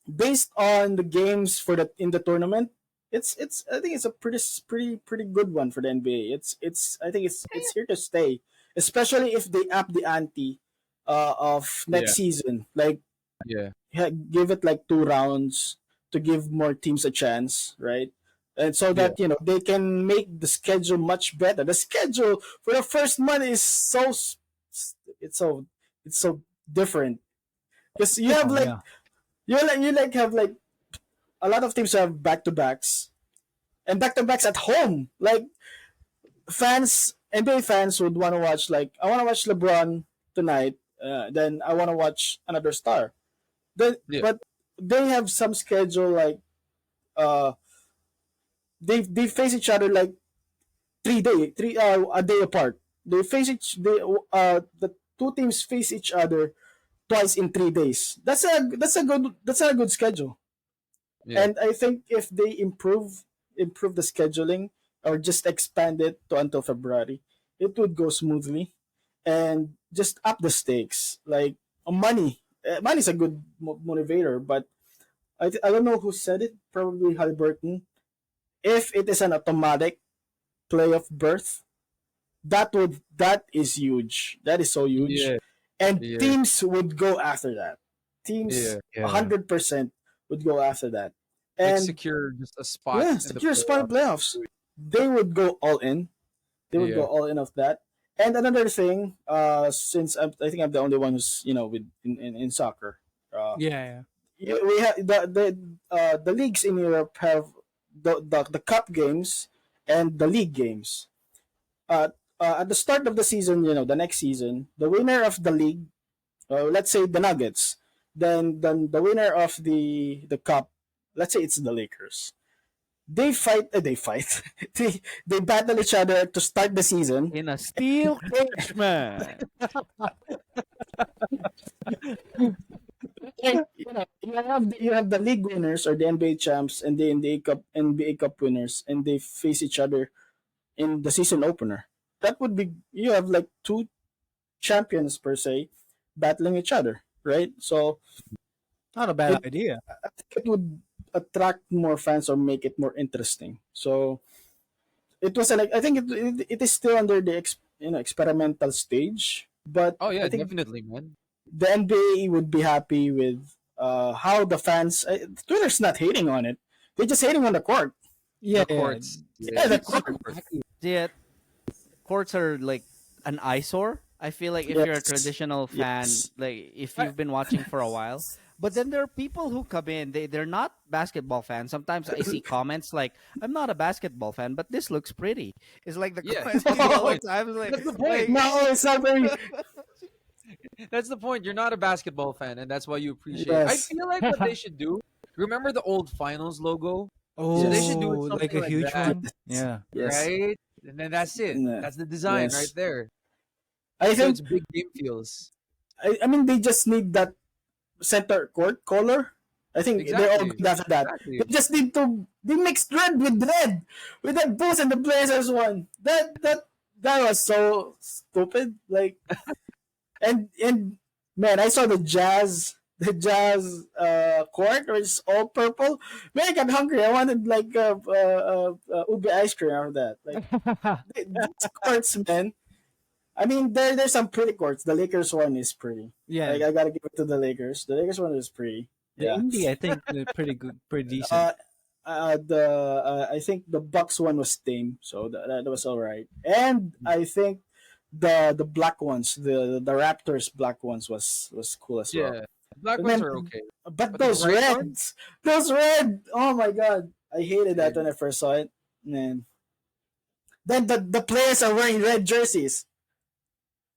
based on the games in the tournament, it's I think it's a pretty good one for the NBA. It's I think it's here to stay, especially if they up the ante of next season. Like Yeah. give it like 2 rounds to give more teams a chance, right? And so that they can make the schedule much better. The schedule for the first month is it's so it's so different because you have Oh, like yeah. you like have like a lot of teams have back to backs and back to backs at home. Like NBA fans would want to watch like I want to watch LeBron tonight. Then I want to watch another star. Yeah. But they have some schedule like uh they face each other like 3 a day apart. The two teams face each other twice in 3 days. That's a good schedule. Yeah. And I think if they improve the scheduling or just expand it to until February, it would go smoothly and just up the stakes. Like money is a good motivator, but I don't know who said it. Probably Halliburton. If it is an automatic playoff berth, that is huge. That is so huge, Yeah. and Yeah. teams would go after that. Teams Yeah. 100% would go after that, Like and secure just a spot. yeah, in the secure spot in playoffs. playoffs. They would go all in. They would Yeah. go all in of that. And another thing, since I think I'm the only one who's with in soccer. Yeah, We have the leagues in Europe have the cup games and the league games. At the start of the season, the next season, the winner of the league, let's say the Nuggets, then the winner of the cup, let's say it's the Lakers. They fight. They fight. they battle each other to start the season. In a steel cage, man. And, you have you have the league winners or the NBA champs and the NBA Cup winners, and they face each other in the season opener. That would be, you have like two champions per se battling each other, right? So Not a bad it, idea. I think it would attract more fans or make it more interesting. So it was like, I think it is still under the experimental stage, but Oh I yeah, think definitely, man. the NBA would be happy with how the fans. Twitter's not hating on it; they're just hating on the court. Yeah, The courts. Yeah, the court. Yeah, courts are like an eyesore. I feel like if you're a Yes. traditional fan, Yes. like if you've been watching for a while, but then there are people who come in, they're not basketball fans. Sometimes I see comments like, "I'm not a basketball fan, but this looks pretty." It's like the Yeah, comments that's I see the all the point. time. It's like, That's the point. No, it's not very. That's the point. You're not a basketball fan, and that's why you appreciate it. I Yes. feel like what they should do. Remember the old finals logo, Oh, they should do it like something a like huge that. one. Yeah. Yes. right? And then that's it. Yeah. That's the design Yes. right there. I So think. it's big game feels. I mean, they just need that center court color. I think they're all Exactly. good after that. Exactly. They just need to. They mixed red with that Bulls and the Blazers one. That was so stupid. Like, and man, I saw the Jazz court, which is all purple. Man, I got hungry. I wanted like ube ice cream after that. Like these courts, man. I mean, there's some pretty courts. The Lakers one is pretty. Yeah. Like, I gotta give it to the Lakers. The Lakers one is pretty. The Yeah. indie, I think, they're pretty good, pretty decent. I think the Bucks one was tame, so that was all right. And I think the black ones, the Raptors black ones was cool as well. Yeah. Black But ones man, are okay. but But the those bright reds, those red. Oh my god, I hated that when I first saw it. Man. Then the players are wearing red jerseys.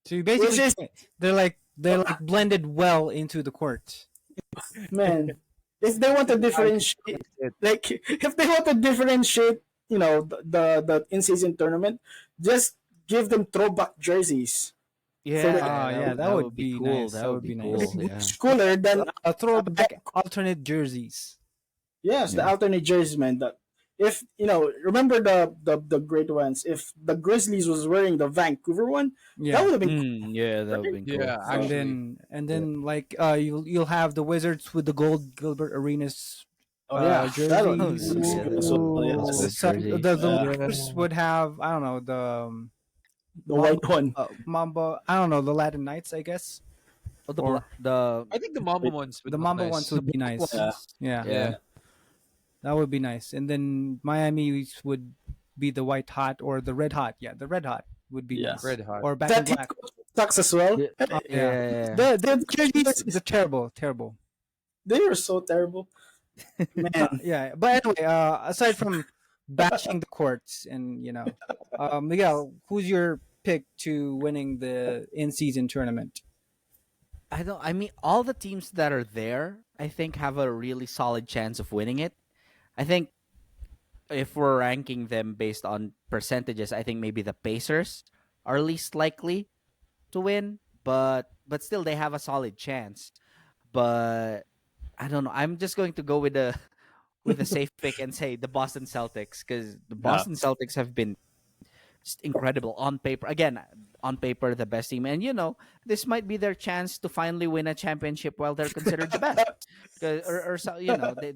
So you basically, Which is- they're like blended well into the court. Man, if they want to differentiate, like if they want to differentiate, the in-season tournament, just give them throwback jerseys. Yeah, that would be cool. nice. That would be cool. nice. Yeah. It's cooler than Throwback alternate jerseys. yes, the Yeah. alternate jerseys, man. That if remember the great ones. If the Grizzlies was wearing the Vancouver one, that Yeah. would have been Yeah, that would be cool. Yeah, And actually. then like you'll have the Wizards with the gold Gilbert Arenas jersey. That one was jerseys. good. good as well, yes. Ooh. The Yeah. Lakers would have, I don't know, The white one. Mamba, I don't know, the Latin Knights, I guess. Oh, the Or- the I think the Mamba ones. would The look Mamba nice. ones would be nice. Yeah. Yeah. yeah. That would be nice. And then Miami would be the white hot or the red hot. Yeah, the red hot would be Yeah. nice. Red hot. Or back That in black. sucks as well. Yeah. Yeah. Yeah. The jerseys, they're terrible. They were so terrible. Man, Yeah, but anyway, aside from bashing the courts and Miguel, who's your pick to winning the in-season tournament? I mean, all the teams that are there, I think, have a really solid chance of winning it. I think if we're ranking them based on percentages, I think maybe the Pacers are least likely to win, but still they have a solid chance. But I don't know. I'm just going to go with a safe pick and say the Boston Celtics, because the Boston Celtics have been just incredible on paper. Again, on paper, the best team, and this might be their chance to finally win a championship while they're considered the best.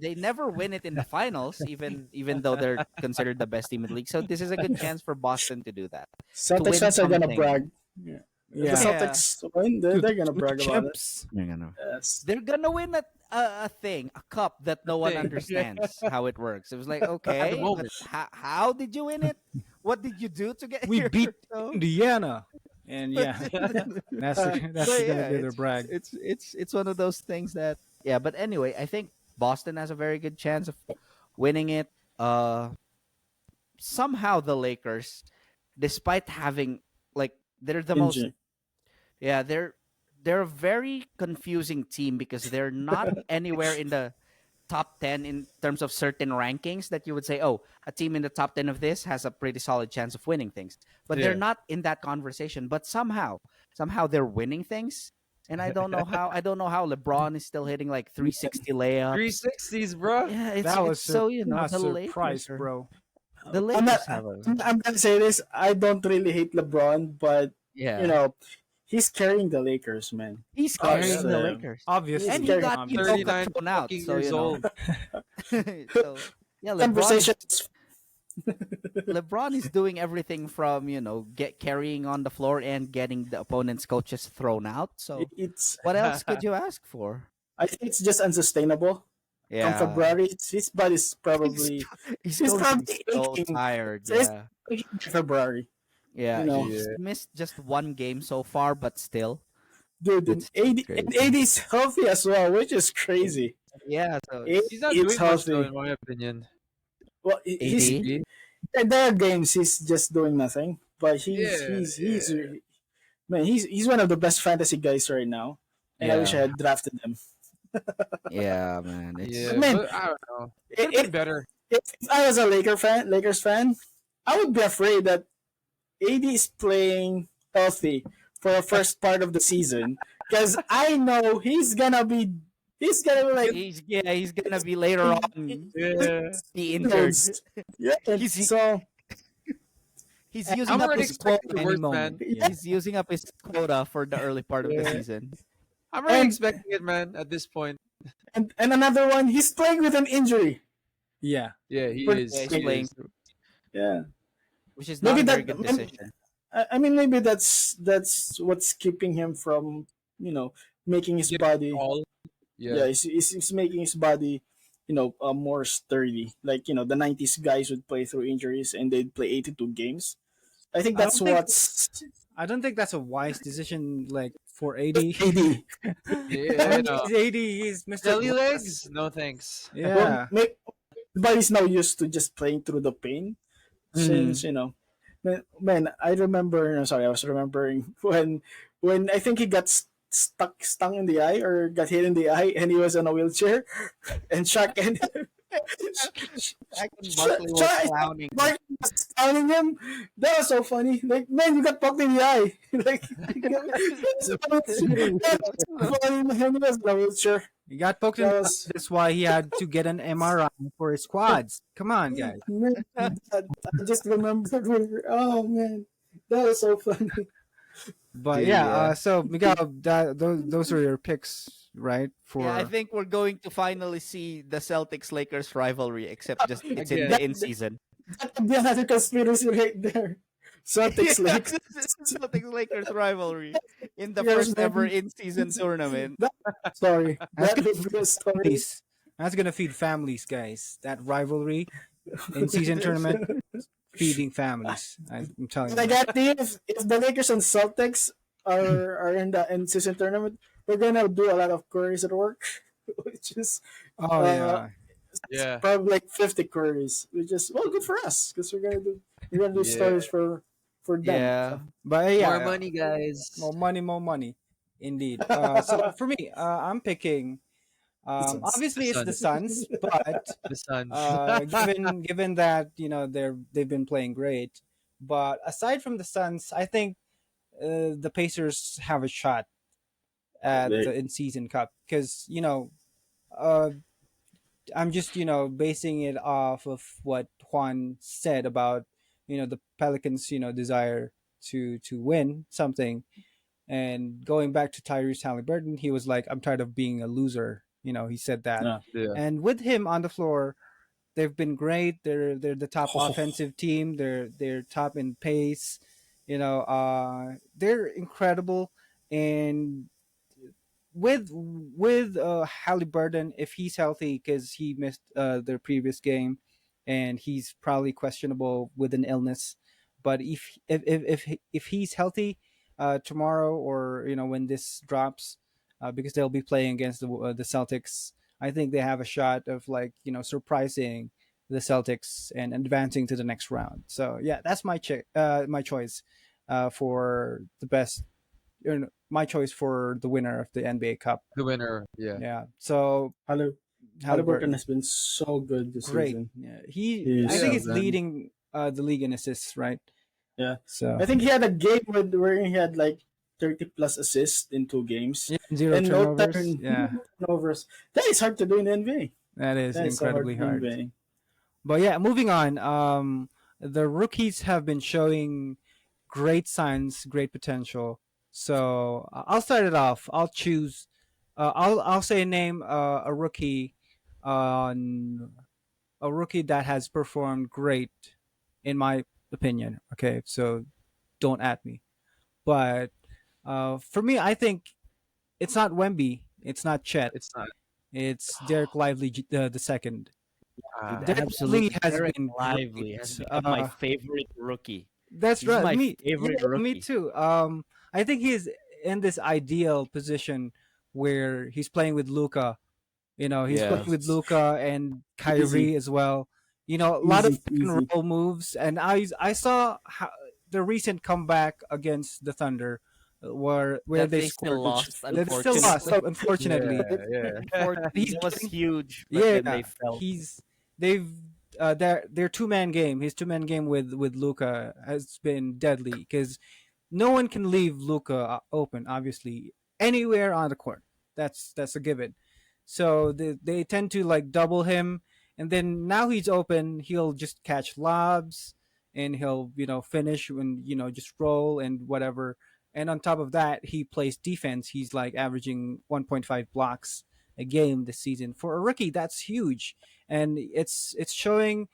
They never win it in the finals, even though they're considered the best team in the league. So this is a good chance for Boston to do that. Celtics win fans are gonna something. brag. Yeah. If Yeah. the Celtics win, they're gonna brag about it. Champs. Yes. They're gonna win a thing, a cup that no one thing. understands how it works. It was like, okay, moment. but how did you win it? What did you do to get We here? beat So- Indiana. And yeah, that's So, gonna be yeah, their brag. It's one of those things that but anyway, I think Boston has a very good chance of winning it. Somehow the Lakers, despite having they're the most Injury. they're a very confusing team because they're not anywhere in the top 10 in terms of certain rankings that you would say, oh, a team in the top 10 of this has a pretty solid chance of winning things. But they're Yeah. not in that conversation. But somehow they're winning things. And I don't know how LeBron is still hitting like 360 layups. 360s, bro. Yeah, That was it's so a the surprise, Lakers are bro. the I'm not. Lakers have a I'm gonna say this. I don't really hate LeBron, but you yeah. know, he's carrying the Lakers, man. He's Oh yeah, carrying the Obviously, Lakers. he's And Obviously, he carrying got obviously. Udoka 39 thrown out, fucking so years old. so yeah, conversation. LeBron is doing everything from, get carrying on the floor and getting the opponent's coaches thrown out. So It's. what else could you ask for? I think it's just unsustainable. Come Yeah. February, his body's He's, probably he's he's going to be probably so aching. tired. It's Yeah. aching in February. Yeah. You know, He's missed just one game so far, but still. dude, and It's AD crazy. and AD's healthy as well, which is crazy. Yeah. So AD He's not is doing much though, healthy. in my opinion. Well, he's AD. there are games he's just doing nothing, but Yeah, he's yeah. man, he's one of the best fantasy guys right now, and I wish I Yeah. had drafted him. Yeah, man. Yeah, But man, but I don't know. Could have been better. if I was a Lakers fan, I would be afraid that AD is playing healthy for the first part of the season because I know he's gonna be like He's gonna be later on Yeah. be injured. yeah. And He's- so He's I'm using up already his expecting quota. the Any worst, moment. man. Yeah. He's using up his quota for the early part of the Yeah. season. I'm already And- expecting it, man. At this point, and another one, he's playing with an injury. Yeah. yeah, he But- is. Yeah, he's he playing. is. Yeah. Which is Maybe not a very that- good maybe- decision. I mean, maybe that's what's keeping him from making his Getting body. All. Yeah, Yeah. he's making his body, more sturdy. Like the '90s guys would play through injuries and they'd play 82 games. I think I that's don't think- what's I don't think that's a wise decision, like for AD. AD. Yeah, no. He's AD. He's Mr. Jelly Glass. legs? No thanks. Yeah. Well, the body's now used to just playing through the pain. Since man, I remember. Sorry, I was remembering when I think he got stung in the eye or got hit in the eye, and he was on a wheelchair, and Shaq and Barkley was clowning. Mark was clowning him. That was so funny. Like, man, you got poked in the eye. Like, that's so funny, man. He was in a wheelchair. He got poked in the That eye. was, That's why he had to get an MRI for his quads. Come on, guys. man, I just remembered. Oh man, that was so funny. But Yeah. yeah, so Miguel, those are your picks, right? For Yeah, I think we're going to finally see the Celtics Lakers rivalry, except just it's in Again. the in season. That could be another conspiracy right there. Celtics like Celtics Lakers rivalry in the Yes, first man. ever in season tournament. sorry. That's That would be a story. families. That's gonna feed families, guys. That rivalry in season tournament, feeding families. I'm telling And I you. got you, if the Lakers and Celtics are in the in season tournament, we're gonna do a lot of queries at work, which is Oh yeah. Yeah. probably like 50 queries, which is good for us because we're gonna do Yeah. stories for them. Yeah. But yeah, More money, guys. more money, more money. Indeed. So for me, I'm picking. Suns. Obviously, The it's the Suns, but The Suns. given that they've been playing great, but aside from the Suns, I think the Pacers have a shot at Big. the in-season cup because uh, I'm just basing it off of what Juan said about the Pelicans desire to win something, and going back to Tyrese Halliburton, he was like, I'm tired of being a loser. He said that. Yeah. Yeah. And with him on the floor, they've been great. They're the top Oh. offensive team. They're top in pace. They're incredible. And with Halliburton, if he's healthy, because he missed their previous game, and he's probably questionable with an illness. But if he's healthy tomorrow, or when this drops, because they'll be playing against the Celtics, I think they have a shot of surprising the Celtics and advancing to the next round. So yeah, that's my choice for the best. My choice for the winner of the NBA Cup. The winner. Yeah. Yeah. So Halliburton Halliburton, has been so good this great. season. Yeah. He I is think so he's good. leading the league in assists, right? Yeah. So I think he had a game where he had like 30 plus assists in 2 games Yeah, zero and no turnovers. Yeah, turnovers. That is hard to do in the NBA. that is That is so hard incredibly to do in hard. the NBA. But yeah, moving on. The rookies have been showing great signs, great potential. So I'll start it off. I'll choose. I'll say a name. On a rookie that has performed great, in my opinion. Okay, so don't at me. But for me, I think it's not Wemby. It's not Chet. It's not. It's Derek Lively the second. Derek Lively Absolutely. has Derek been Lively great. has become my favorite rookie. That's He's right. my Me, favorite yeah, me rookie. too. I think he's in this ideal position where he's playing with Luca. He's playing Yeah. with Yes. Luca and Easy. Kyrie as well. A lot of Easy. pick and Easy. roll moves, and I saw the recent comeback against the Thunder, where That they they still scored. lost, They still lost, unfortunately. unfortunately. Yeah. He's Unfortunately, it was getting huge, but then yeah. they fell. They've their two man game. His 2 man game with Luca has been deadly because no one can leave Luca open. Obviously, anywhere on the court. That's a given. So they tend to like double him, and then now he's open. He'll just catch lobs, and he'll finish and just roll and whatever. And on top of that, he plays defense. He's like averaging 1.5 blocks a game this season for a rookie. That's huge, and it's showing.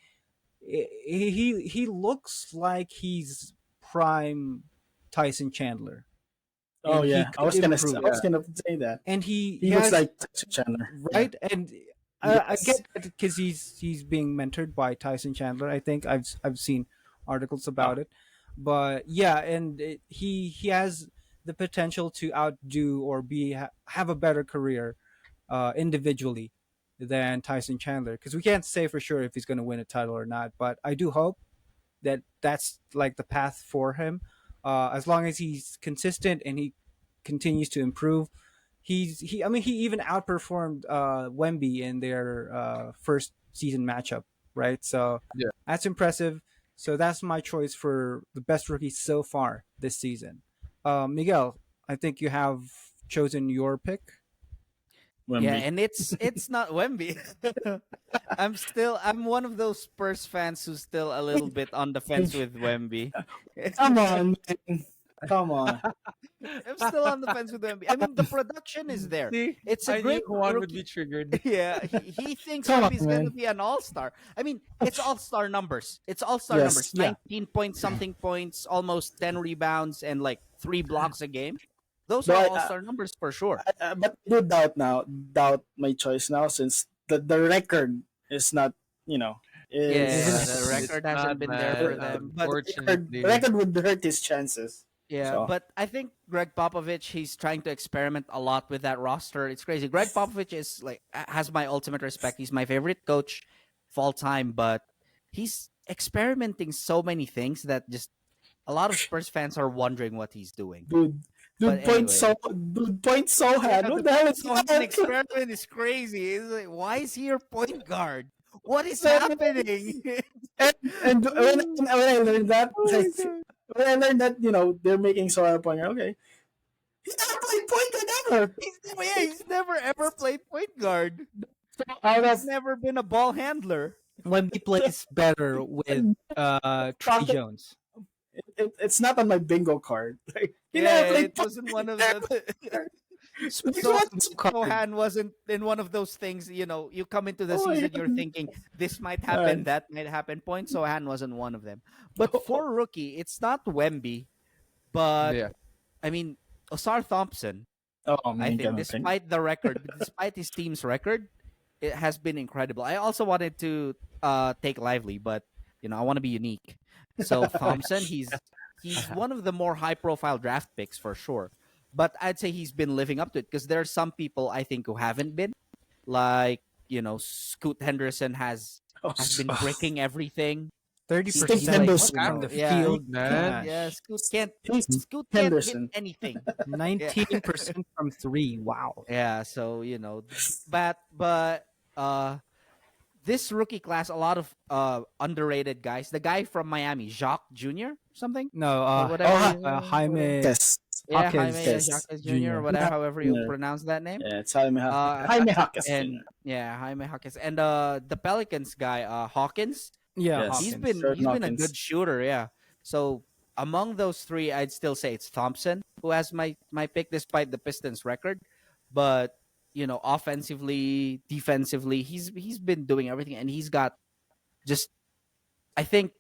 He looks like he's prime Tyson Chandler, Oh and he yeah, could I improve. was gonna say that. And he He looks has like Tyson Chandler. Yeah. right, and I Yes. get that because he's being mentored by Tyson Chandler. I think I've seen articles Oh, about it, but yeah, and he has the potential to outdo or have a better career individually than Tyson Chandler because we can't say for sure if he's going to win a title or not. But I do hope that that's like the path for him. As long as he's consistent and he continues to improve, I mean, he even outperformed Wemby in their first season matchup, right? So Yeah. that's impressive. So that's my choice for the best rookie so far this season. Miguel, I think you have chosen your pick. Yeah, Wemby. and it's not Wemby. I'm one of those Spurs fans who's still a little bit on the fence with Wemby. Come on, man. Come on. I'm still on the fence with Wemby. I mean, the production is there. See, It's a I knew great Juan would rookie. be triggered. Yeah, he thinks Come on, Wemby's going to man. be an all-star. I mean, it's all-star numbers. It's all-star Yes. numbers. 19 point something points, almost 10 rebounds, and like 3 blocks a game. Those are But all-star numbers for sure. but I do doubt my choice now since the record is not Yeah, Isn't is the it? record It's hasn't not, been there for man. them. But Unfortunately. record would hurt his chances. yeah, So but I think Greg Popovich, he's trying to experiment a lot with that roster. It's crazy. Greg Popovich is like has my ultimate respect. He's my favorite coach of all time, but he's experimenting so many things that just a lot of Spurs fans are wondering what he's doing. dude, But dude points so yeah, hard. What the the hell is so an that? experiment is crazy. It's like, why is he your point guard? What is happening? And when I learned that, Oh my like, God. when I learned that they're making Sora point guard, okay, he never played point guard ever. He's never ever played point guard. Out He's of never been a ball handler. Wemby plays better with Trey Jones. it's not on my bingo card. Like, he Yeah, never played it wasn't one of point the. guard. So, Sohan wasn't in one of those things. You come into the Oh, season, yeah. you're thinking this might happen, that might happen. Point Sohan wasn't one of them. But for rookie, it's not Wemby, but Yeah. I mean Osar Thompson. Oh I man, think, despite the record, despite his team's record, it has been incredible. I also wanted to take Lively, but I want to be unique. So Thompson, he's one of the more high-profile draft picks for sure. But I'd say he's been living up to it because there are some people I think who haven't been, like Scoot Henderson has been bricking everything. 30% Scoot Henderson. from the Yeah. field. Man. Gosh. Yeah, Scoot can't He's Scoot can't hit Henderson. anything. 19% from 3. Wow. Yeah, so but this rookie class, a lot of underrated guys. The guy from Miami, Jacques Jr. something? No, Whatever. Jaime Yes. Yeah, Hawkins. Jaime Yes. Jacques Jr. or Jr. whatever, however you Junior. pronounce that name. Yeah, it's Uh, Jaime Jaquez and Jr. yeah, Jaime Hawkins and the Pelicans guy, Hawkins. Yeah, Yes. Hawkins. Jordan He's been a Hawkins. good shooter. Yeah. So among those three, I'd still say it's Thompson who has my pick, despite the Pistons record. But offensively, defensively, he's been doing everything, and he's got just, I think,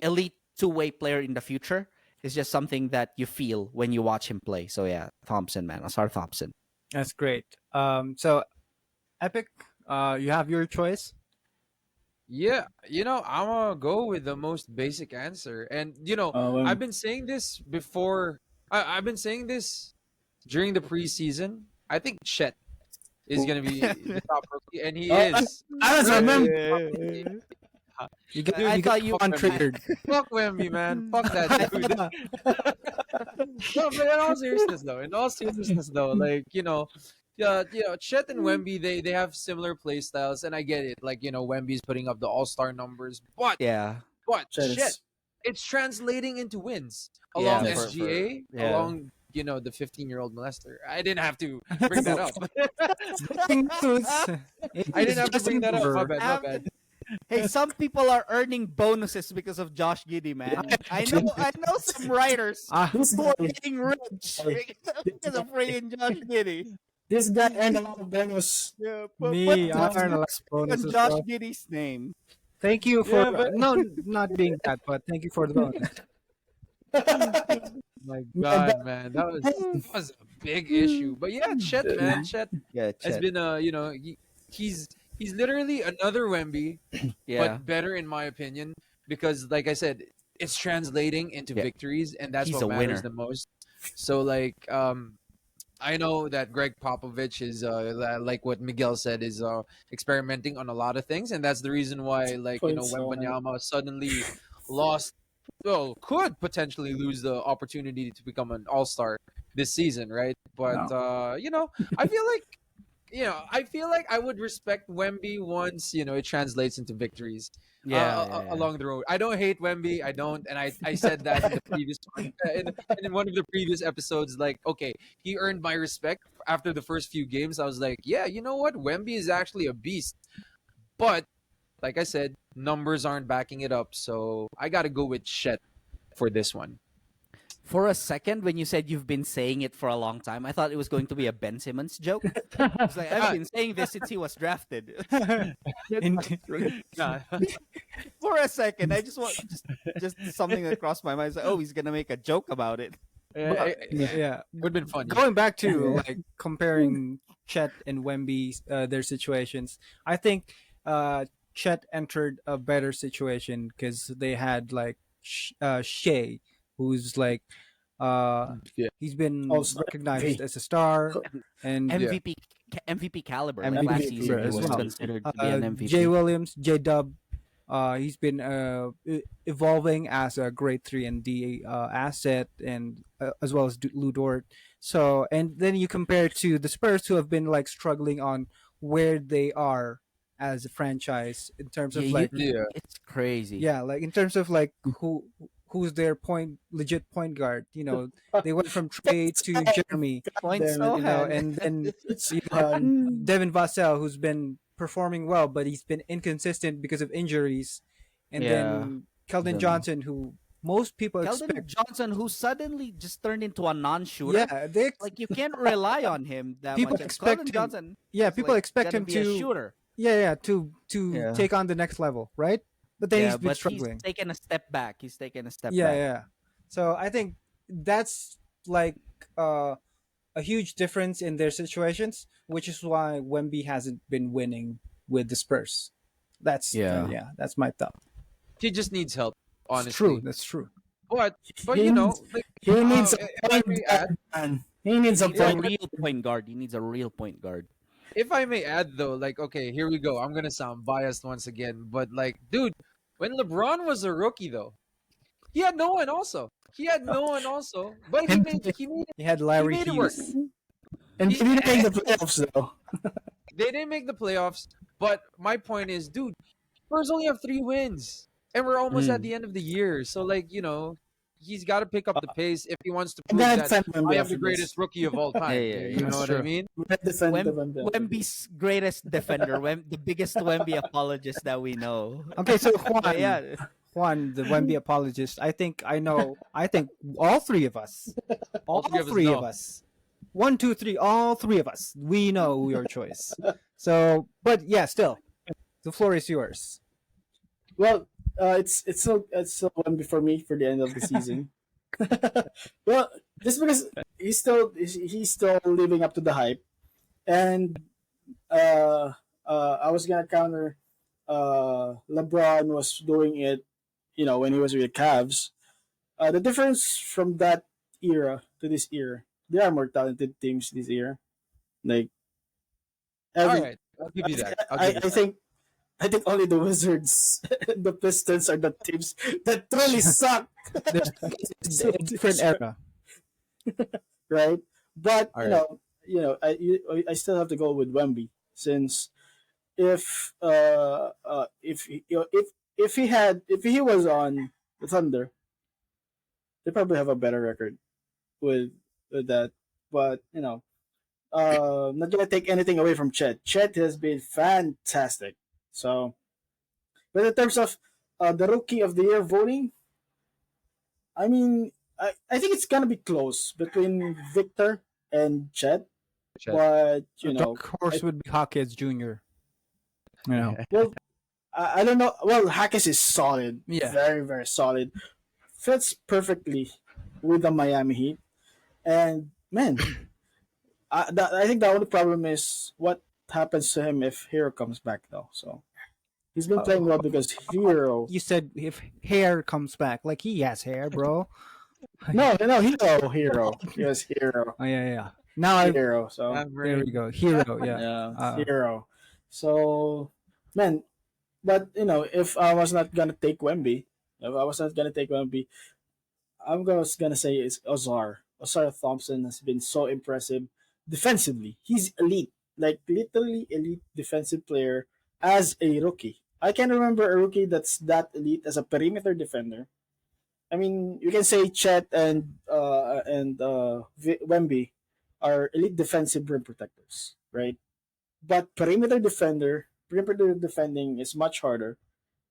elite two-way player in the future. Is just something that you feel when you watch him play. So yeah, Thompson, man, Asar Thompson. That's great. So Epic, you have your choice. Yeah, I'm gonna go with the most basic answer. And I've been saying this before. I've been saying this during the preseason. I think Chet is gonna be the top rookie, and he is. I just remember. I thought you fuck on Wemby. triggered. Fuck Wemby, man. Fuck that dude. No, but in all seriousness though, like yeah, Chet and Wemby, they have similar play styles, and I get it. Like Wemby's putting up the all-star numbers, but Yeah. Chet Chet, is- it's translating into wins Yeah, along for- SGA, yeah. along the 15-year-old molester. I didn't have to bring that up. I didn't have to bring that up. My bad. My bad. Hey, some people are earning bonuses because of Josh Giddey, man. I know some writers who are getting rich because of freaking Josh Giddey. This guy earned a lot of bonus. Yeah, Me, I put earn a lot of on bonuses. Josh Bro. Giddey's name. Thank you for Yeah, but- no, not being that, but thank you for the bonus. My God, man, that was a big issue. But yeah, Chet, man, Chet Yeah, has been he's literally another Wemby, yeah. but better in my opinion, because like I said, it's translating into Yeah. victories, and that's He's what a matters winner. the most. So like I know that Greg Popovich is like what Miguel said, is experimenting on a lot of things, and that's the reason why Points, Wembanyama suddenly lost, well, could potentially lose the opportunity to become an all-star this season, right? But I feel like I would respect Wemby once it translates into victories. Yeah. Along the road. I don't hate Wemby. I don't, and I said that in the previous one, in one of the previous episodes. Like, okay, he earned my respect after the first few games. I was like, yeah, you know what? Wemby is actually a beast. But like I said, numbers aren't backing it up, so I got to go with Chet for this one. For a second, when you said you've been saying it for a long time, I thought it was going to be a Ben Simmons joke. It's like, I've been saying this since he was drafted. Nah. For a second, I just want just something that crossed my mind. It's like, oh, he's gonna make a joke about it. Yeah. Would have been fun. Going back to like comparing Chet and Wemby, their situations, I think Chet entered a better situation because they had like Shea, who's like Yeah. he's been Also, recognized as a star, and MVP caliber. MVP Like last season, he as was well. considered to be an MVP. Jay Williams, J Dub, he's been evolving as a grade 3 and D asset, and as well as Lou Dort. So, and then you compare it to the Spurs, who have been like struggling on where they are as a franchise in terms of like It's crazy. yeah, like in terms of like who's their legit point guard. They went from Trey to Jeremy, Points Damn it, so high. and then It's Devin Vassell, who's been performing well, but he's been inconsistent because of injuries. And then Keldon Johnson, who most people Keldon expect. Johnson, who suddenly just turned into a non-shooter. Yeah, Like you can't rely on him that People much. expect Keldon him- Johnson. yeah, is, people like, expect gonna him be a to shooter. to Yeah. take on the next level, right? But then he's been but struggling. he's taken a step back. He's taken a step Yeah, back. yeah. So I think that's like a huge difference in their situations, which is why Wemby hasn't been winning with the Spurs. That's that's my thought. He just needs help, honestly. It's true. That's true. But He needs- like, he needs if I may add, He needs a He needs a point. real point guard. He needs a real point guard. if I may add though, like, okay, here we go. I'm gonna sound biased once again, but like, dude, when LeBron was a rookie though, he had no one also. But he made He had Larry made it work. Hughes. And he didn't make the playoffs though. They didn't make the playoffs, but my point is, dude, Spurs only have 3 wins, and we're almost at the end of the year. So like, he's got to pick up the pace if he wants to I'm prove gonna that defend I Wemby am after the greatest this. rookie of all time. Yeah, You know That's what I true. mean? I'm gonna defend Wemby after this. Wemby's greatest defender, the biggest Wemby apologist that we know. Okay, so But yeah, Juan, the Wemby apologist. I think I know. I think all three of us, all three of us three know. of us, 1, 2, 3, all three of us, we know your choice. So, but yeah, still, the floor is yours. Well, it's still Wemby for me for the end of the season. Well, just because he's still living up to the hype, and uh, I was gonna counter. LeBron was doing it, when he was with the Cavs. The difference from that era to this era, there are more talented teams this year. Like All every, right, I'll give you that. I'll I, give you I that. think I think only the Wizards, and the Pistons are the teams that truly suck. It's a different era. Right? But All right. I still have to go with Wemby since if he was on the Thunder, they probably have a better record with that. But not gonna take anything away from Chet. Chet has been fantastic. So, but in terms of the Rookie of the Year voting, I mean, I think it's gonna be close between Victor and Chet. Chet. But A dark horse would be Hawkins Jr. You know, well, I don't know. Well, Hackett is solid. Yeah. Very, very solid. Fits perfectly with the Miami Heat. And, man, I think the only problem is what happens to him if Hero comes back, though. So, he's been playing well because Hero. you said if hair comes back, like he has hair, bro. No, Hero. Yes, Hero. Oh yeah. Now I Hero. So, there we go. Hero, yeah. yeah, Hero. So, man, but if I was not gonna take Wemby, I'm gonna say it's Ozar. Ozar Thompson has been so impressive defensively. He's elite, like literally elite defensive player as a rookie. I can remember a rookie that's that elite as a perimeter defender. I mean, you can say Chet and Wemby are elite defensive rim protectors, right? But perimeter defending is much harder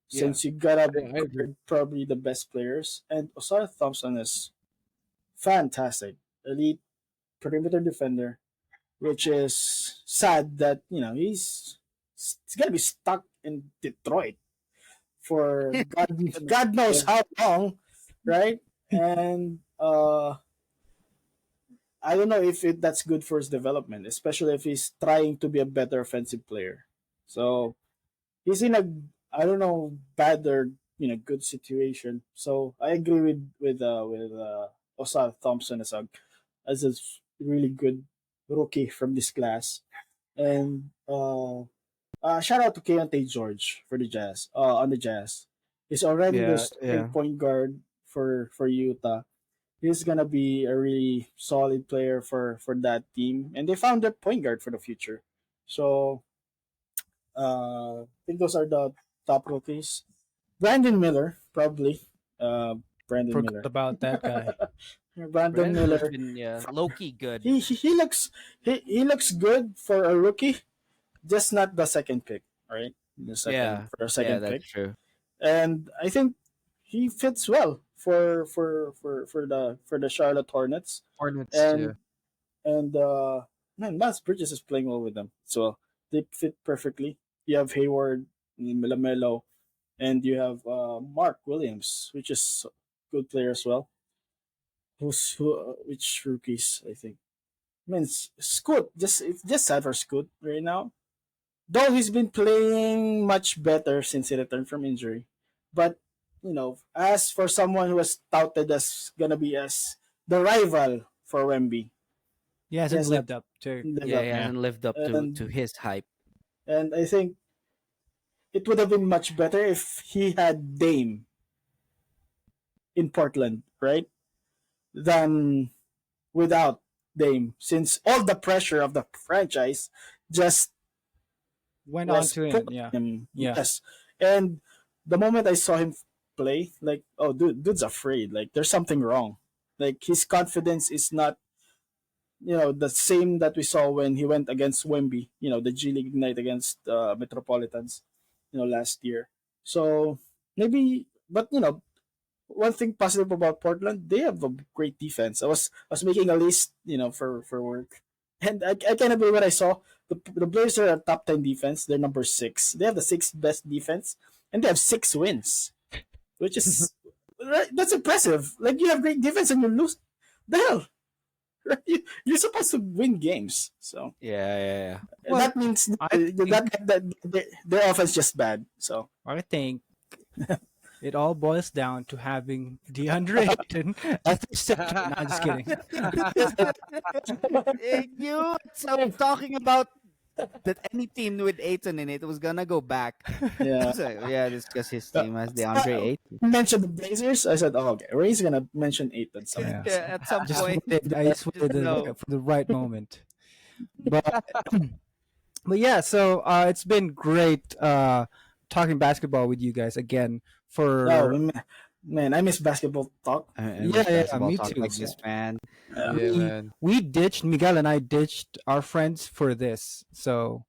Yeah. since you gotta I agree. guard probably the best players. And Osara Thompson is fantastic, elite perimeter defender, which is sad that he's gonna be stuck in Detroit for God knows how long, right? And I don't know if that's good for his development, especially if he's trying to be a better offensive player. So he's in a, I don't know, bad or good situation. So I agree with Osar Thompson as a really good rookie from this class. And shout out to Keontae George for the Jazz. On the Jazz, he's already the Yeah, starting yeah. point guard for Utah. He's gonna be a really solid player for that team, and they found their point guard for the future. So I think those are the top rookies. Brandon Miller, probably. Brandon Forgot Miller. about that guy. Brandon Brandon has Miller. been low key good. He looks good for a rookie, just not the second pick, right? The second Yeah, for a yeah, second that's pick, true. and I think he fits well for the Charlotte Hornets, Hornets. and and man, Miles Bridges is playing well with them, so they fit perfectly. You have Hayward, Lamelo, and you have Mark Williams, which is a good player as well. Which rookies I think? I mean, Scoot. It's just sad for Scoot right now. Though he's been playing much better since he returned from injury, but as for someone who was touted as gonna be as the rival for Wemby, He hasn't yes, lived up to. Yeah, he hasn't lived up and to his hype. and I think it would have been much better if he had Dame in Portland, right? Than without Dame, since all the pressure of the franchise just Went on was to put him. Yeah. on him. Yeah. Yes, and the moment I saw him play, like, oh, dude's afraid. Like, there's something wrong. Like, his confidence is not, the same that we saw when he went against Wemby, the G League night against Metropolitans, last year. So maybe, but one thing positive about Portland, they have a great defense. I was making a list, for work, and I kind of believe what I saw. The Blazers are a top 10 defense. They're number 6. They have the 6th best defense, and they have 6 wins, which is that's impressive. Like, you have great defense and you lose. The hell, right? You're supposed to win games. So Yeah. Well, that means that their offense just bad. So I think it all boils down to having DeAndre Ayton as the center. No, I'm just kidding. So talking about that any team with Aiton in it was gonna go back. yeah. So, yeah, discuss his team as DeAndre Ayton. You mentioned the Blazers. I said, oh, okay, Ray's gonna mention Aiton. So Yeah. Yeah, at some Just point. I just waited No. for the right moment. But yeah, so it's been great talking basketball with you guys again for oh, man, I miss basketball talk. Me Talk too. like this, man. Yeah, man. we ditched Miguel and I ditched our friends for this. So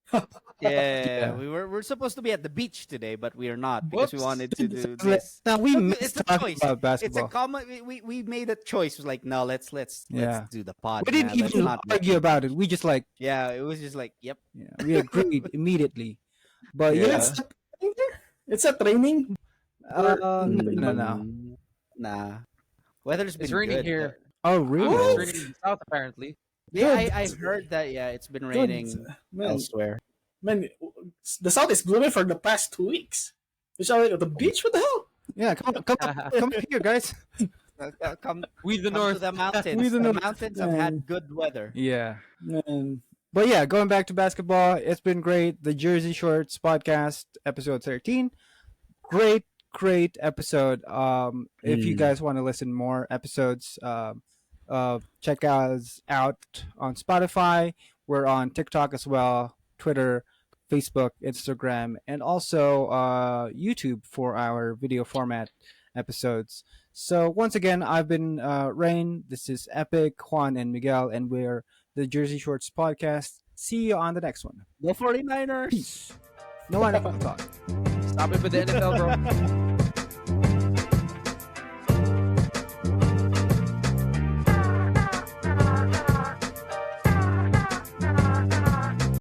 Yeah, we're supposed to be at the beach today, but we are not because we Whoops. wanted to do this. now we Look, missed it's a talking choice. about It's a basketball. common. We made a choice. It was like, no, let's Yeah. do the pod. We didn't man. Let's even not make argue it- about it. We just like Yeah, it was just like, yep. we agreed immediately. But Yeah. yeah, It's a training. no. Mm, Nah, weather's been It's raining good, here. Oh It's really? raining in the south, apparently. but- Yeah, Dude, I've heard that. Yeah, it's been raining Man, elsewhere. man, the South is gloomy for the past 2 weeks. Which are like at the beach. What the hell? Yeah, come here, guys. Come, We the come to north. the mountains. We the The north. mountains have had good weather. Yeah. Man, But yeah, going back to basketball, it's been great. The Jersey Shorts podcast, episode 13. Great episode. If you guys want to listen more episodes, check us out on Spotify. We're on TikTok as well, Twitter, Facebook, Instagram, and also YouTube for our video format episodes. So once again, I've been Rain. This is Epic, Juan, and Miguel, and we're the Jersey Shorts podcast. See you on the next one. Go 49ers. Peace. No one ever thought. Stop it with the NFL, bro.